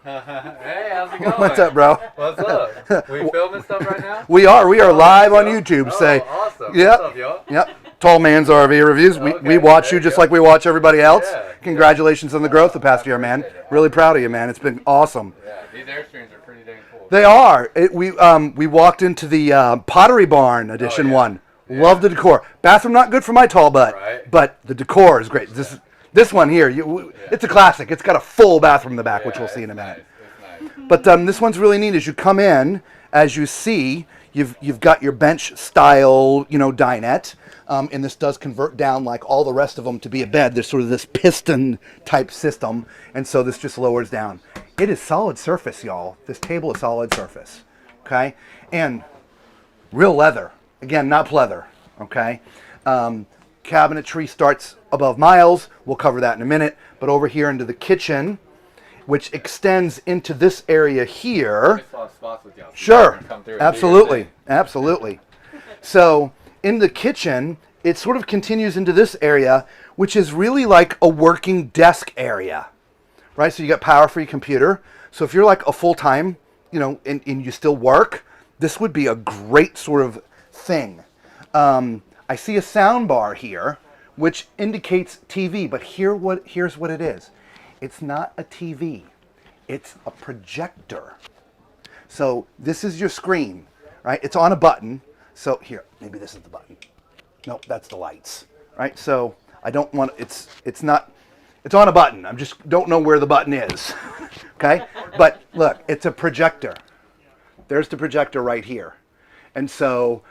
Hey, how's it going? What's up, bro? What's up? We filming stuff right now? We are live on YouTube. Say, awesome. Yep. What's up, y'all? Yep. Tall Man's RV Reviews. We watch you just like we watch everybody else. Yeah. Congratulations on the growth the past year, man. Really proud of you, man. It's been awesome. Yeah, these Airstreams are pretty dang cool. They are. We walked into the Pottery Barn edition one. Yeah. Love the decor. Bathroom not good for my tall butt, but the decor is great. This one here, it's a classic. It's got a full bathroom in the back, which we'll see in a minute. Nice. But this one's really neat. As you come in, as you see, you've got your bench style, dinette, and this does convert down like all the rest of them to be a bed. There's sort of this piston type system, and so this just lowers down. It is solid surface, y'all. This table is solid surface, okay, and real leather. Again, not pleather, okay. Cabinetry starts above miles. We'll cover that in a minute. But over here into the kitchen, which extends into this area here. Sure, absolutely, absolutely. So in the kitchen, it sort of continues into this area, which is really like a working desk area, right? So you got power for your computer. So if you're like a full-time, you know, and you still work, this would be a great sort of thing. I see a sound bar here, which indicates TV, but here's what it is. It's not a TV, it's a projector. So this is your screen, right? It's on a button. So here, maybe this is the button. Nope, that's the lights, right? So I don't want, it's on a button. I just don't know where the button is, okay? But look, it's a projector. There's the projector right here. And so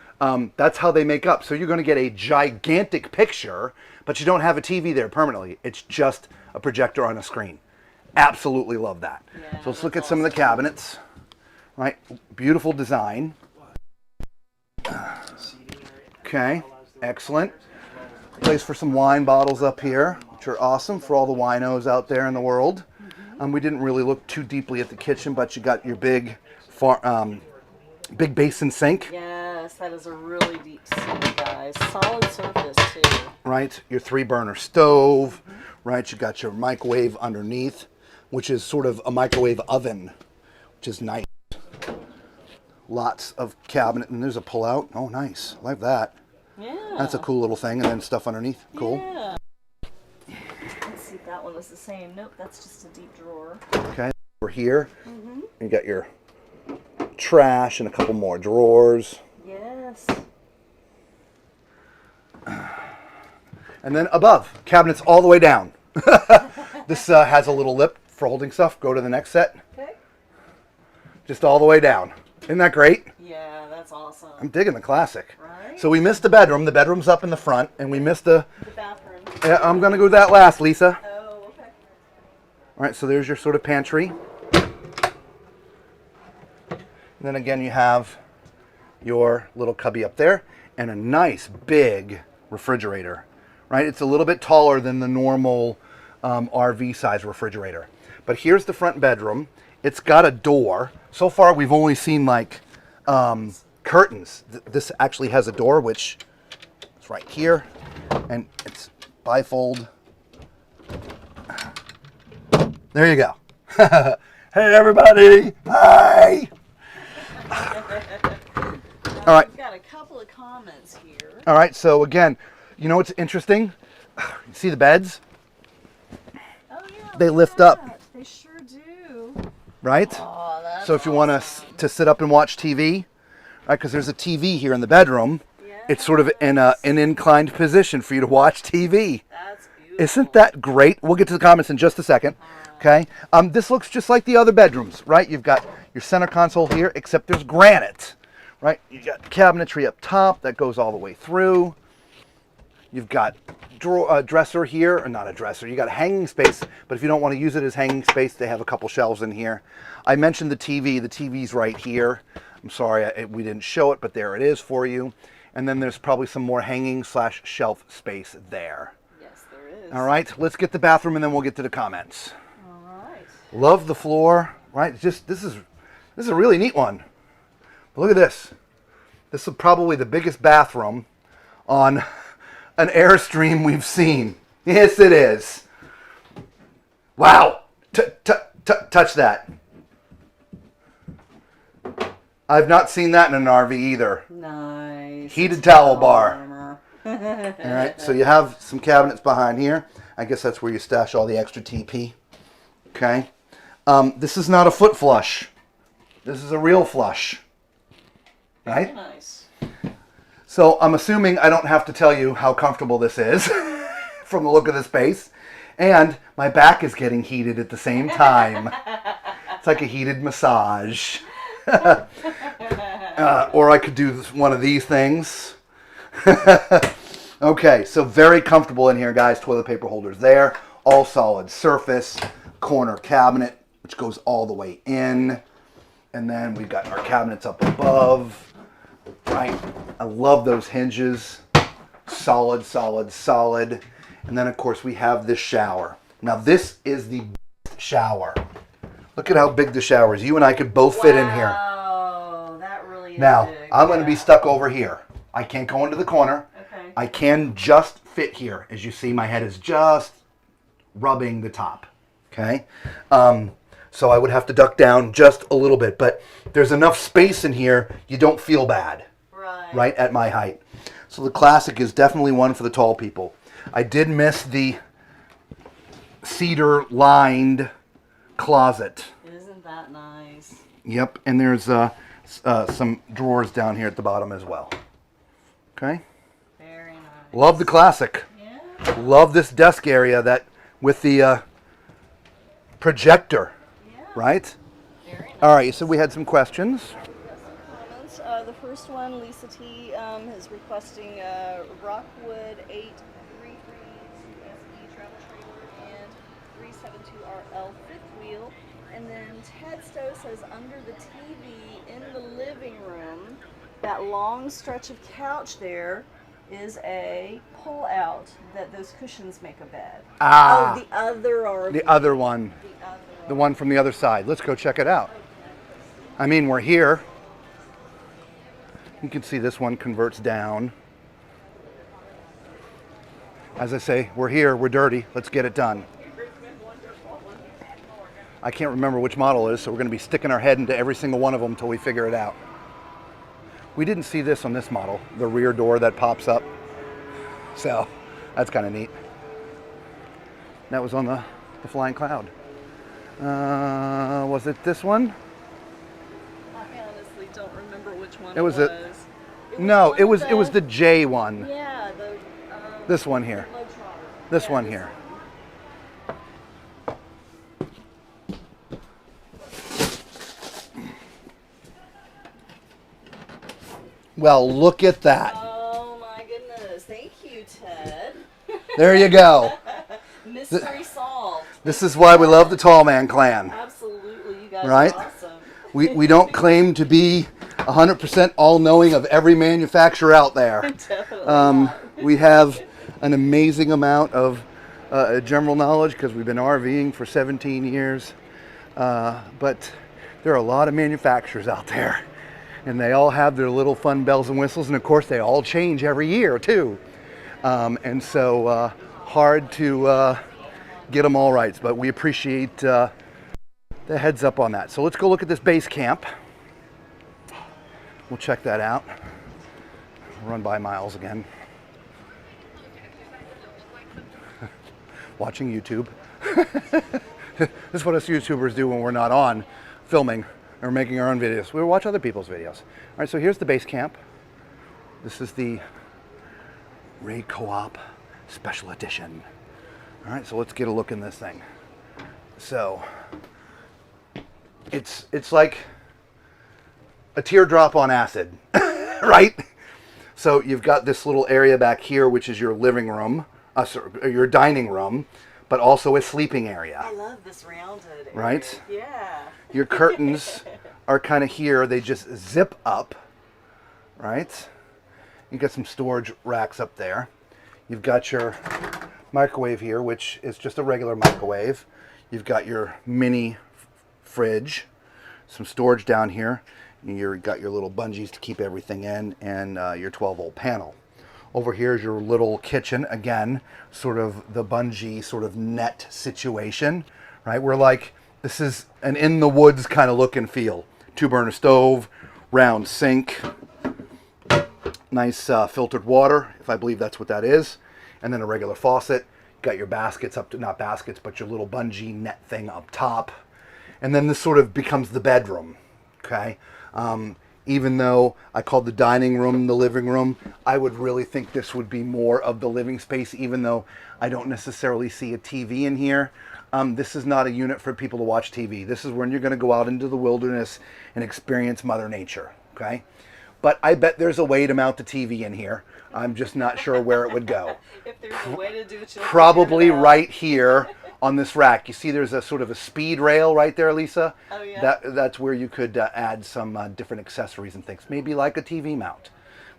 that's how they make up. So you're going to get a gigantic picture, but you don't have a TV there permanently. It's just a projector on a screen. Absolutely love that. Yeah, so let's look at some of the cabinets, right? Beautiful design. Okay, excellent. Place for some wine bottles up here, which are awesome for all the winos out there in the world. We didn't really look too deeply at the kitchen, but you got your big basin sink. Yes, that is a really deep sink, guys. Solid surface too. Right, your 3-burner stove, right? You got your microwave underneath, which is sort of a microwave oven, which is nice. Lots of cabinet, and there's a pull-out. Oh, nice. I like that. Yeah. That's a cool little thing, and then stuff underneath. Cool. Yeah. Let's see if that one was the same. Nope, that's just a deep drawer. Okay, over here, you got your trash and a couple more drawers. Yes. And then above, cabinets all the way down. This has a little lip for holding stuff. Go to the next set. Okay. Just all the way down. Isn't that great? Yeah, that's awesome. I'm digging the classic. Right? So we missed the bedroom. The bedroom's up in the front, and we missed the bathroom. Yeah, I'm going to go to that last, Lisa. Oh, okay. All right, so there's your sort of pantry. And then again, you have your little cubby up there and a nice big refrigerator, right? It's a little bit taller than the normal RV size refrigerator. But here's the front bedroom. It's got a door. So far, we've only seen like curtains. This actually has a door, which is right here, and it's bifold. There you go. Hey, everybody. Hi. All right. We've got a couple of comments here. All right. So again, you know what's interesting? You see the beds? Oh yeah. They look lift at up. that. They sure do. Right? Oh, that's So if you want awesome. to sit up and watch TV, right? Because there's a TV here in the bedroom. It's sort of in an inclined position for you to watch TV. That's beautiful. Isn't that great? We'll get to the comments in just a second. Okay. This looks just like the other bedrooms, right? You've got your center console here, except there's granite, right? You got cabinetry up top that goes all the way through. You've got dresser here, or not a dresser. You got a hanging space, but if you don't want to use it as hanging space, they have a couple shelves in here. I mentioned the TV. The TV's right here. I'm sorry we didn't show it, but there it is for you. And then there's probably some more hanging / shelf space there. Yes, there is. All right, let's get the bathroom and then we'll get to the comments. All right. Love the floor, right? Just this is a really neat one. But look at this. This is probably the biggest bathroom on an Airstream we've seen. Yes, it is. Wow. Touch that. I've not seen that in an RV either. Nice. Heated towel bar. All All right, so you have some cabinets behind here. I guess that's where you stash all the extra TP. Okay. This is not a foot flush. This is a real flush. Right? Nice. So I'm assuming I don't have to tell you how comfortable this is from the look of the space. And my back is getting heated at the same time. It's like a heated massage. Or I could do one of these things. Okay, so very comfortable in here, guys. Toilet paper holders there. All solid surface. Corner cabinet, which goes all the way in. And then we've got our cabinets up above. Right? I love those hinges. Solid, solid, solid. And then, of course, we have this shower. Now, this is the best shower. Look at how big the shower is. You and I could both fit in here. Wow, that really is Now, big. I'm going to be stuck over here. I can't go into the corner. Okay. I can just fit here. As you see, my head is just rubbing the top. Okay? So I would have to duck down just a little bit. But there's enough space in here, you don't feel bad. Right at my height. So the Classic is definitely one for the tall people. I did miss the cedar lined closet. Isn't that nice? Yep, and there's some drawers down here at the bottom as well. Okay. Very nice. Love the Classic. Yeah. Love this desk area that with the projector. Yeah. Right. Very nice. All right. You said we had some questions. Comments. The first one, Lisa T is requesting Rockwood 8 332 SE travel trailer and 372RL fifth wheel. And then Ted Stowe says under the TV in the living room, that long stretch of couch there is a pull out that those cushions make a bed. Ah. Oh, the other RV. The other one. The one from the other side. Let's go check it out. I mean, we're here. You can see this one converts down. As I say, we're here, we're dirty, let's get it done. I can't remember which model it is, so we're going to be sticking our head into every single one of them until we figure it out. We didn't see this on this model, the rear door that pops up. So, that's kind of neat. That was on the Flying Cloud. Was it this one? I honestly don't remember which one It was it a- was. No, one it of was the J one. Yeah, This one here. low trotter. This Yeah, one this here. Well, look at that. Oh my goodness. Thank you, Ted. There you go. Mystery solved. This is why we love the Tall Man Clan. Absolutely. You guys Right? are awesome. We don't claim to be 100% all-knowing of every manufacturer out there. Definitely not. We have an amazing amount of general knowledge because we've been RVing for 17 years. But there are a lot of manufacturers out there. And they all have their little fun bells and whistles. And of course, they all change every year, too. And so hard to get them all right. But we appreciate the heads up on that. So let's go look at this base camp. We'll check that out. Run by Miles again. Watching YouTube. This is what us YouTubers do when we're not on filming or making our own videos. We watch other people's videos. All right, so here's the base camp. This is the Ray Co-op Special Edition. All right, so let's get a look in this thing. So it's like a teardrop on acid, right? So you've got this little area back here, which is your living room, your dining room, but also a sleeping area. I love this rounded area. Right? Yeah. Your curtains are kind of here. They just zip up, right? You've got some storage racks up there. You've got your microwave here, which is just a regular microwave. You've got your mini fridge, some storage down here. You've got your little bungees to keep everything in, and your 12-volt panel. Over here is your little kitchen. Again, sort of the bungee sort of net situation, right? We're like, this is an in the woods kind of look and feel. 2-burner stove, round sink, nice filtered water, if I believe that's what that is, and then a regular faucet. Got your baskets up to, not baskets, but your little bungee net thing up top. And then this sort of becomes the bedroom, okay? Even though I called the dining room the living room, I would really think this would be more of the living space, even though I don't necessarily see a TV in here. This is not a unit for people to watch TV. This is when you're going to go out into the wilderness and experience Mother Nature, okay? But I bet there's a way to mount the TV in here. I'm just not sure where it would go. If there's a way to do it, you'll Probably figure it out. right here on this rack. You see there's a sort of a speed rail right there, Lisa? Oh, yeah. That's where you could add some different accessories and things. Maybe like a TV mount.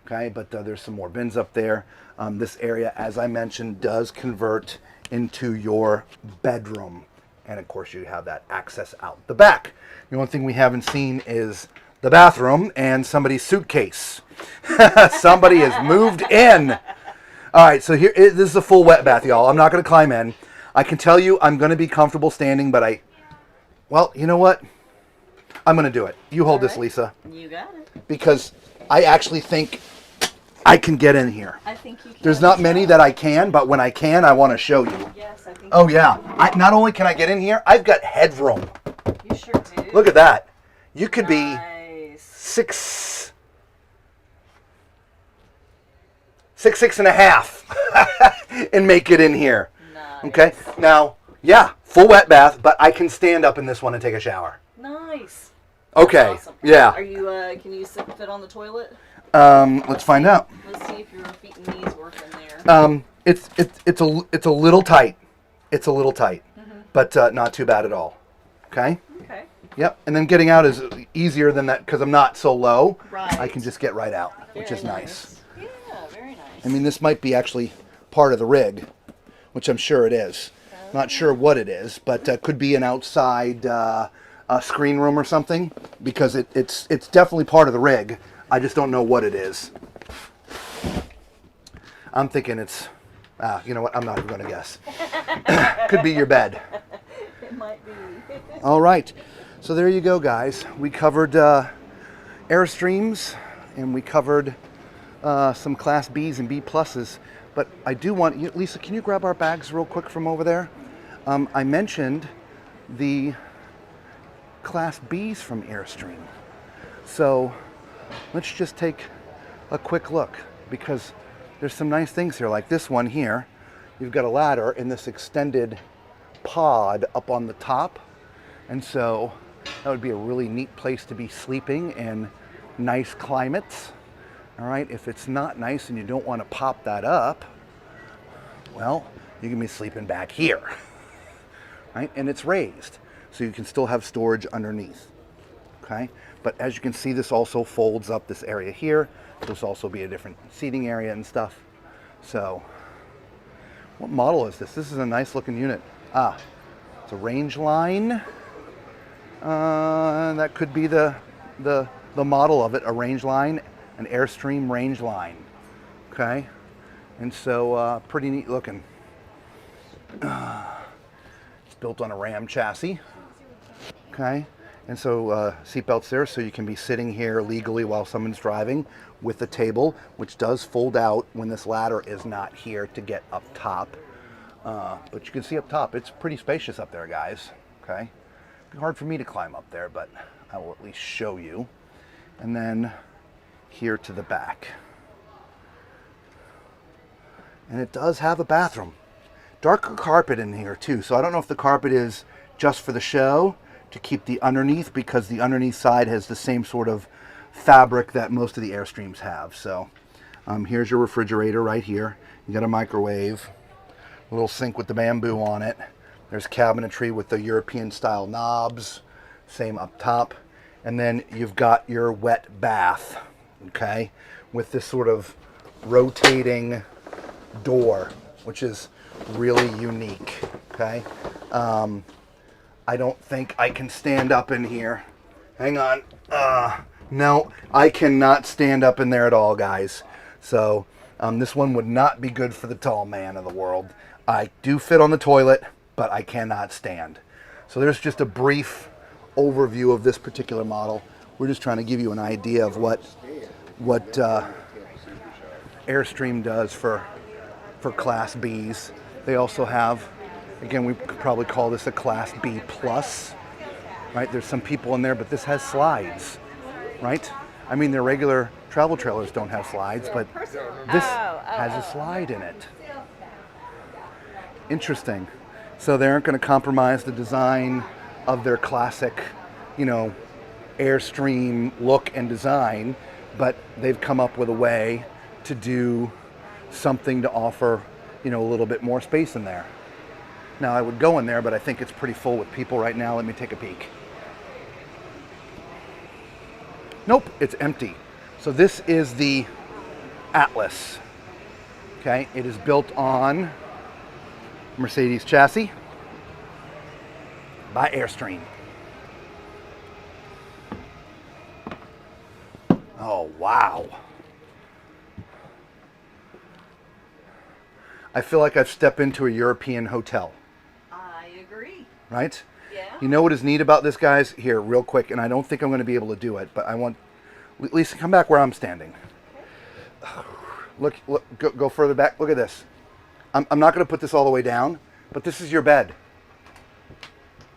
Okay, but there's some more bins up there. This area, as I mentioned, does convert into your bedroom. And of course you have that access out the back. The only thing we haven't seen is the bathroom and somebody's suitcase. Somebody has moved in. All right, so here, this is a full wet bath, y'all. I'm not going to climb in. I can tell you I'm going to be comfortable standing, but well, you know what? I'm going to do it. You hold this, Lisa. You got it. Because I actually think I can get in here. I think you can. There's not many that I can, but when I can, I want to show you. Yes, I think. Oh, yeah. Not only can I get in here, I've got headroom. You sure do. Look at that. You could be Nice. six and a half and make it in here. Nice. Okay? Now, yeah, full wet bath, but I can stand up in this one and take a shower. Nice. Okay. Awesome. Yeah. Are you? Can you fit on the toilet? Let's find out. Let's see if your feet and knees work in there. It's a little tight. It's a little tight, but not too bad at all. Okay. Okay. Yep. And then getting out is easier than that because I'm not so low. Right. I can just get right out, which Very is nice. Yeah, very nice. I mean, this might be actually part of the rig, which I'm sure it is. Not sure what it is, but could be an outside screen room or something because it's definitely part of the rig. I just don't know what it is. I'm thinking it's, you know what? I'm not even going to guess. Could be your bed. It might be. All right. So there you go, guys. We covered Airstreams and we covered some Class Bs and B pluses. But I do want you, Lisa, can you grab our bags real quick from over there? I mentioned the Class Bs from Airstream. So let's just take a quick look because there's some nice things here. Like this one here, you've got a ladder in this extended pod up on the top. And so that would be a really neat place to be sleeping in nice climates. All right, if it's not nice and you don't want to pop that up, well, you can be sleeping back here, right? And it's raised, so you can still have storage underneath, okay? But as you can see, this also folds up this area here. This will also be a different seating area and stuff. So, what model is this? This is a nice looking unit. It's a range line. That could be the model of it, a range line, an Airstream range line. Okay, and so pretty neat looking. It's built on a Ram chassis. Okay, and so seatbelts there, so you can be sitting here legally while someone's driving with the table, which does fold out when this ladder is not here to get up top. But you can see up top, it's pretty spacious up there, guys. Okay, it'd be hard for me to climb up there, but I will at least show you. And then here to the back. And it does have a bathroom. Darker carpet in here too, so I don't know if the carpet is just for the show to keep the underneath, because the underneath side has the same sort of fabric that most of the Airstreams have. So here's your refrigerator right here. You got a microwave, a little sink with the bamboo on it. There's cabinetry with the European style knobs, same up top. And then you've got your wet bath, okay, with this sort of rotating door, which is really unique, okay. I don't think I can stand up in here. Hang on. No, I cannot stand up in there at all, guys. So this one would not be good for the tall man of the world. I do fit on the toilet, but I cannot stand. So there's just a brief overview of this particular model. We're just trying to give you an idea of what Airstream does for Class Bs. They also have, again, we could probably call this a Class B plus, right? There's some people in there, but this has slides, right? I mean, their regular travel trailers don't have slides, but this has a slide in it. Interesting. So they aren't going to compromise the design of their classic, you know, Airstream look and design, but they've come up with a way to do something to offer, you know, a little bit more space in there. Now I would go in there, but I think it's pretty full with people right now. Let me take a peek. Nope, it's empty. So this is the Atlas. Okay, it is built on Mercedes chassis by Airstream. Oh, wow. I feel like I've stepped into a European hotel. I agree. Right? Yeah. You know what is neat about this, guys? Here, real quick, and I don't think I'm going to be able to do it, but I want... Lisa, come back where I'm standing. Look, go further back. Look at this. I'm not going to put this all the way down, but this is your bed.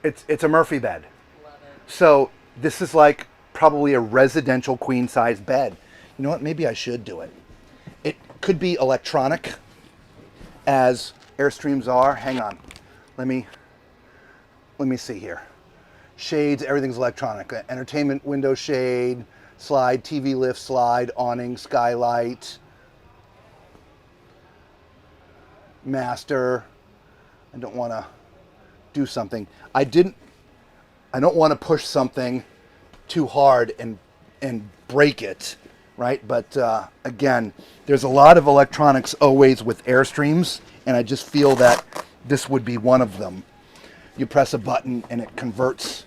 It's a Murphy bed. Love it. So this is like probably a residential queen size bed. You know what? Maybe I should do it. It could be electronic, as Airstreams are. Hang on. Let me see here. Shades, everything's electronic. Entertainment window shade, slide, TV lift, slide, awning, skylight, master. I don't want to do something. I don't want to push something too hard and break it, right? But again, there's a lot of electronics always with Airstreams, and I just feel that this would be one of them. You press a button and it converts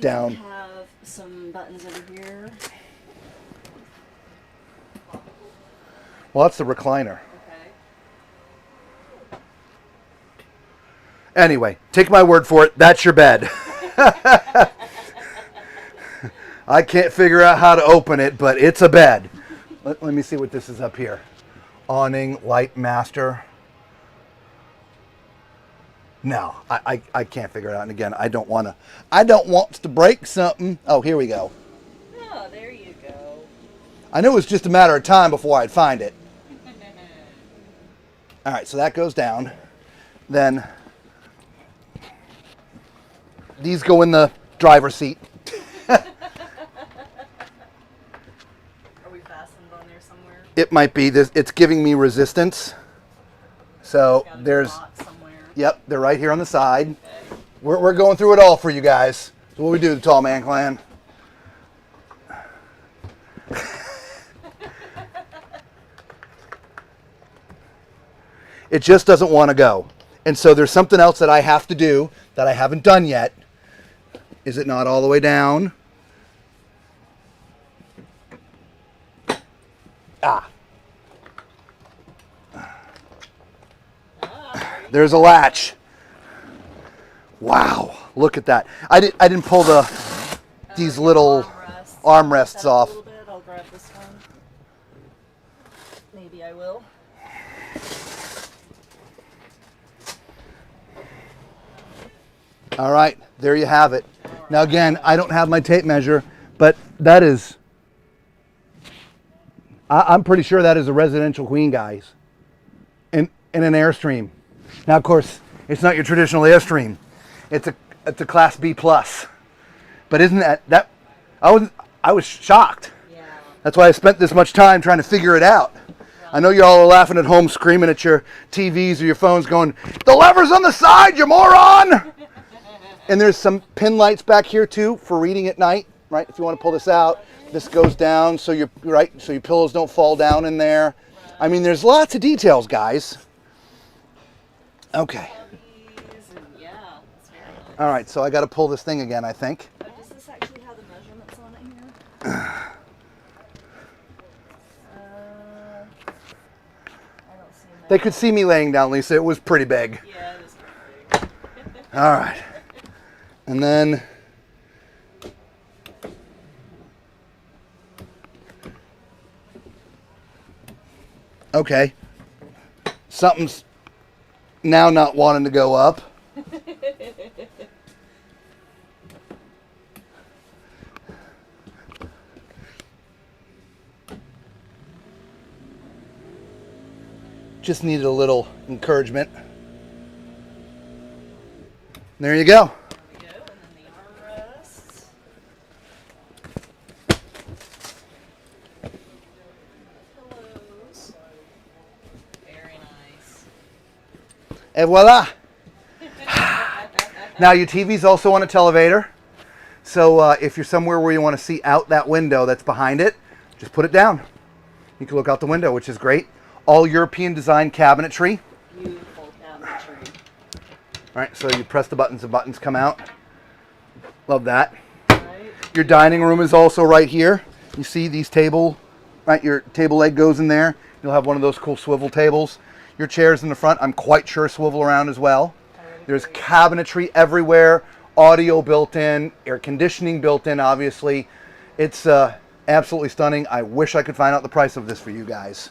down. You have some buttons over here. Well, that's the recliner. Okay. Anyway, take my word for it. That's your bed. I can't figure out how to open it, but it's a bed. Let me see what this is up here. Awning, light master. No, I can't figure it out. And again, I don't want to break something. Oh, here we go. Oh, there you go. I knew it was just a matter of time before I'd find it. All right, so that goes down. Then these go in the driver's seat. Are we fastened on there somewhere? It might be this. It's giving me resistance. So Gotta be there's, bought somewhere. yep, they're right here on the side. We're going through it all for you guys. So what we do, the Tall Man Clan. It just doesn't want to go. And so there's something else that I have to do that I haven't done yet. Is it not all the way down? Ah. There's a latch. Wow, look at that. I didn't pull these little armrests off. A little bit. I'll grab this one. Maybe I will. All right, there you have it. Now again, I don't have my tape measure, but that is, I'm pretty sure that is a residential queen, guys, in an Airstream. Now, of course, it's not your traditional Airstream. It's a Class B plus. But isn't that I was shocked. Yeah. That's why I spent this much time trying to figure it out. I know you all are laughing at home, screaming at your TVs or your phones, going, "The lever's on the side, you moron!" And there's some pin lights back here too for reading at night, right? If you want to pull this out, this goes down so your pillows don't fall down in there. I mean, there's lots of details, guys. Okay. Yeah, that's very nice. All right, so I got to pull this thing again, I think. Does this actually have the measurements on it here? I don't see them. They could see me laying down, Lisa. It was pretty big. Yeah, it is pretty big. All right. And then okay. Something's now not wanting to go up. Just needed a little encouragement. There you go. There we go, and then the armrests. Pillows. Very nice. Et voila. Now your TV's also on a televator. So if you're somewhere where you want to see out that window that's behind it, just put it down. You can look out the window, which is great. All European design cabinetry. Beautiful cabinetry. All right, so you press the buttons come out. Love that. Right. Your dining room is also right here. You see these table, right? Your table leg goes in there. You'll have one of those cool swivel tables. Your chairs in the front, I'm quite sure swivel around as well. There's cabinetry everywhere, audio built in, air conditioning built in, obviously. It's absolutely stunning. I wish I could find out the price of this for you guys.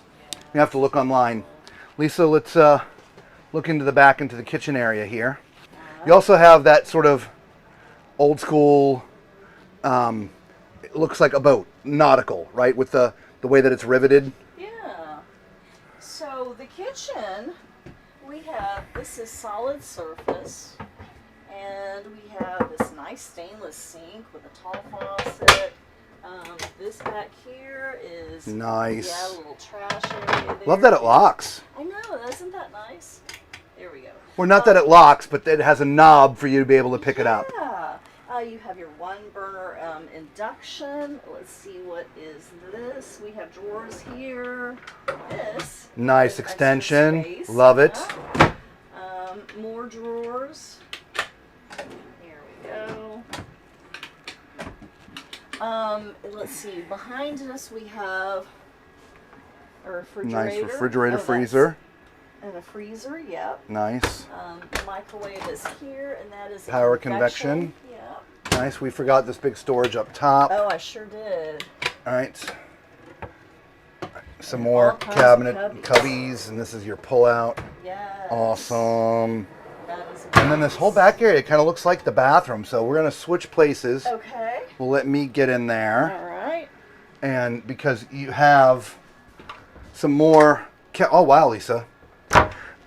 You have to look online. Lisa, let's look into the back, into the kitchen area here. You also have that sort of old school, it looks like a boat, nautical, right? With the way that it's riveted. Yeah. So the kitchen, we have, this is solid surface, and we have this nice stainless sink with a tall faucet. This back here is nice. Yeah, a little trash area there. Love that it locks. I know, isn't that nice? There we go. Well, not that it locks, but it has a knob for you to be able to pick it up. Yeah. You have your one burner induction. Let's see, what is this? We have drawers here. This Nice is extension. extra space. Love it. Yeah. More drawers. Here we go. Let's see. Behind us we have a refrigerator. Nice refrigerator, Oh, freezer. and a freezer. Yep. Nice. The microwave is here, and that is Power convection. Yep. Nice. We forgot this big storage up top. Oh, I sure did. All right. Some more All kinds of cabinet cubbies. cubbies, and this is your pull-out. Yes. Awesome. That is And then this whole back area kind of looks like the bathroom, so we're gonna switch places. Okay. We'll let me get in there, All right. and because you have some more. Oh wow, Lisa.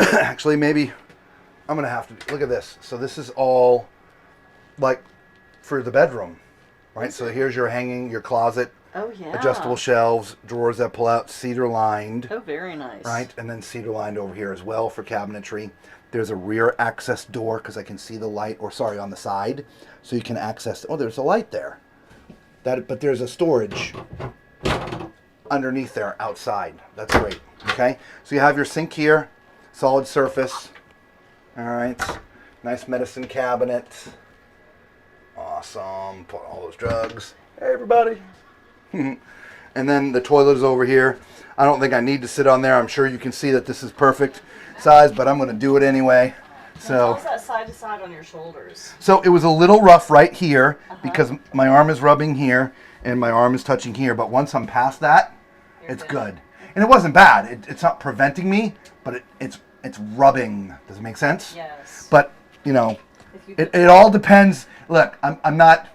Actually, maybe I'm gonna have to look at this. So this is all like for the bedroom, right? So here's your hanging, your closet, Oh yeah. adjustable shelves, drawers that pull out, cedar lined, Oh, very nice. right? And then cedar lined over here as well for cabinetry. There's a rear access door because I can see the light, or sorry, on the side, so you can access. Oh, there's a light there. But there's a storage underneath there outside. That's great. Okay, so you have your sink here, solid surface. All right, nice medicine cabinet. Awesome. Put all those drugs. Hey, everybody. And then the toilet is over here. I don't think I need to sit on there. I'm sure you can see that this is perfect size, but I'm going to do it anyway. So, How's that side to side on your shoulders? so it was a little rough right here because my arm is rubbing here and my arm is touching here. But once I'm past that, it's good. And it wasn't bad. It's not preventing me, but it's rubbing. Does it make sense? Yes. But you know, If you it all depends. Look, I'm not.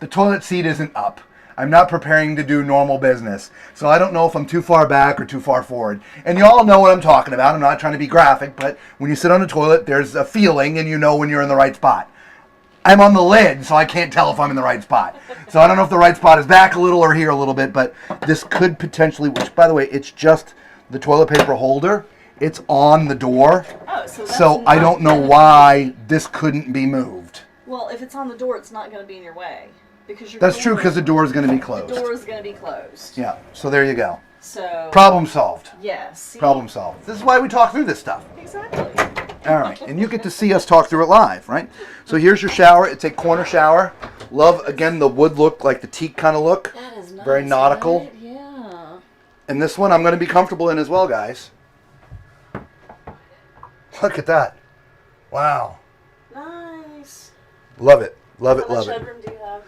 The toilet seat isn't up. I'm not preparing to do normal business. So I don't know if I'm too far back or too far forward. And you all know what I'm talking about. I'm not trying to be graphic, but when you sit on the toilet, there's a feeling and you know when you're in the right spot. I'm on the lid, so I can't tell if I'm in the right spot. So I don't know if the right spot is back a little or here a little bit, but this could potentially, which by the way, it's just the toilet paper holder. It's on the door. Oh, so that's So I don't know why this couldn't be moved. Well, if it's on the door, it's not going to be in your way because you're. That's true because the door is going to be The closed. door is going to be closed. Yeah, so there you go. So. Problem solved. Yes. See? Problem solved. This is why we talk through this stuff. Exactly. All right, and you get to see us talk through it live, right? So here's your shower. It's a corner shower. Love, again, the wood look, like the teak kind of look. That is nice. Very nautical. Right? Yeah. And this one I'm going to be comfortable in as well, guys. Look at that. Wow. Nice. Love it. Love it, How love much it. headroom do you have?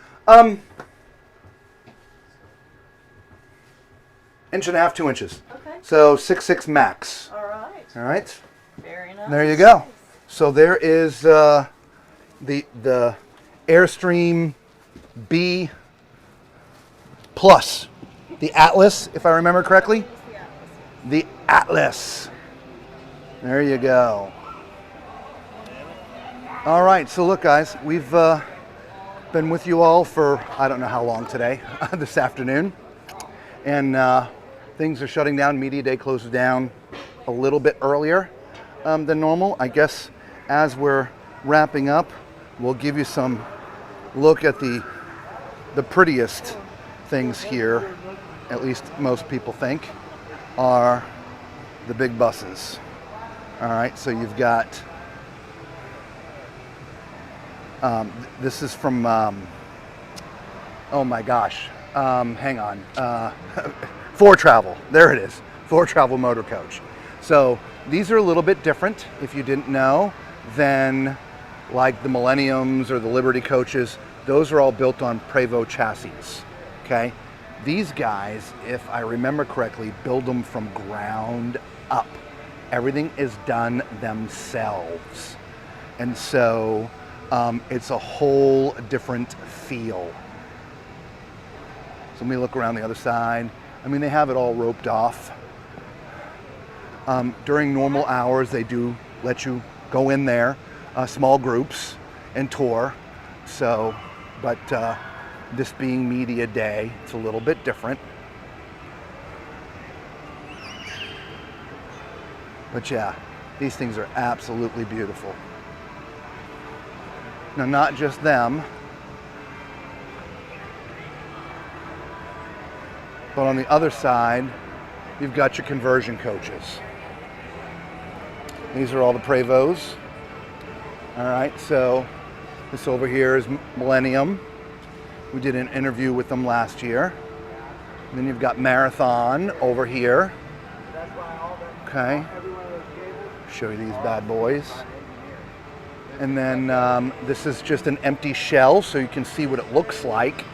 1.5 2 inches. Okay. So 6'6" max. All right. All right. Very nice. There you go. So there is the Airstream B Plus, the Atlas, if I remember correctly. The Atlas. There you go. All right, so look, guys, we've been with you all for I don't know how long today, this afternoon, and things are shutting down. Media Day closes down a little bit earlier than normal. I guess as we're wrapping up, we'll give you some look at the prettiest things here, at least most people think. are the big buses. All right, so you've got, this is from, oh my gosh, hang on, For Travel, there it is, For Travel Motor Coach. So these are a little bit different, if you didn't know, than like the Millenniums or the Liberty coaches. Those are all built on Prevost chassis, okay? These guys, if I remember correctly, build them from ground up. Everything is done themselves. And so it's a whole different feel. So let me look around the other side. I mean, they have it all roped off. During normal hours, they do let you go in there, small groups, and tour. So, but this being media day, it's a little bit different. But yeah, these things are absolutely beautiful. Now, not just them, but on the other side, you've got your conversion coaches. These are all the Prevosts. All right, so this over here is Millennium. We did an interview with them last year. And then you've got Marathon over here. Okay. Show you these bad boys. And then this is just an empty shell, so you can see what it looks like.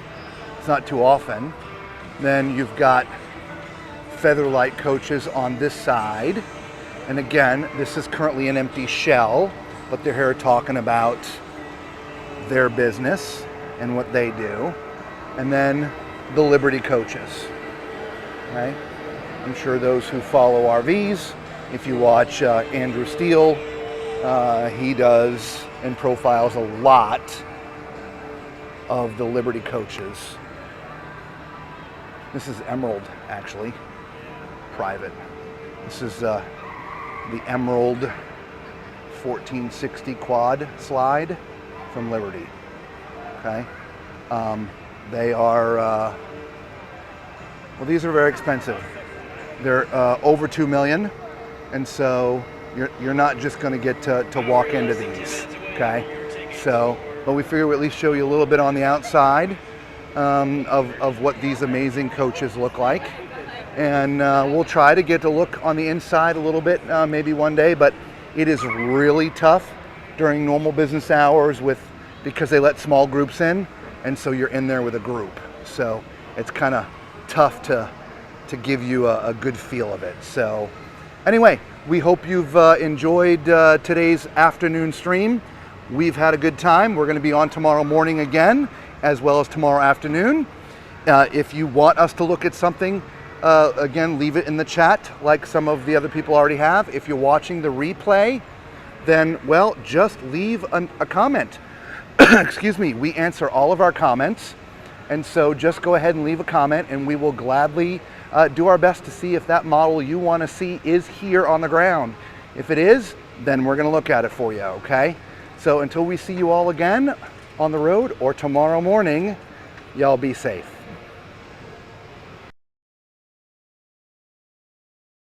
It's not too often. Then you've got Featherlight coaches on this side. And again, this is currently an empty shell, but they're here talking about their business and what they do. And then the Liberty coaches. Okay? I'm sure those who follow RVs, if you watch Andrew Steele, he does and profiles a lot of the Liberty coaches. This is Emerald, actually, private. This is the Emerald 1460 quad slide from Liberty. Okay, they are well, these are very expensive. They're over $2 million, and so you're not just going to get to walk into these. Okay, so but we figure we'll at least show you a little bit on the outside of what these amazing coaches look like. And we'll try to get a look on the inside a little bit maybe one day, but it is really tough during normal business hours because they let small groups in, and so you're in there with a group. So it's kind of tough to give you a good feel of it. So anyway, we hope you've enjoyed today's afternoon stream. We've had a good time. We're going to be on tomorrow morning again, as well as tomorrow afternoon. If you want us to look at something, again, leave it in the chat like some of the other people already have. If you're watching the replay, then, well, just leave a comment. Excuse me, we answer all of our comments. And so just go ahead and leave a comment, and we will gladly do our best to see if that model you want to see is here on the ground. If it is, then we're going to look at it for you, okay? So until we see you all again on the road or tomorrow morning, y'all be safe.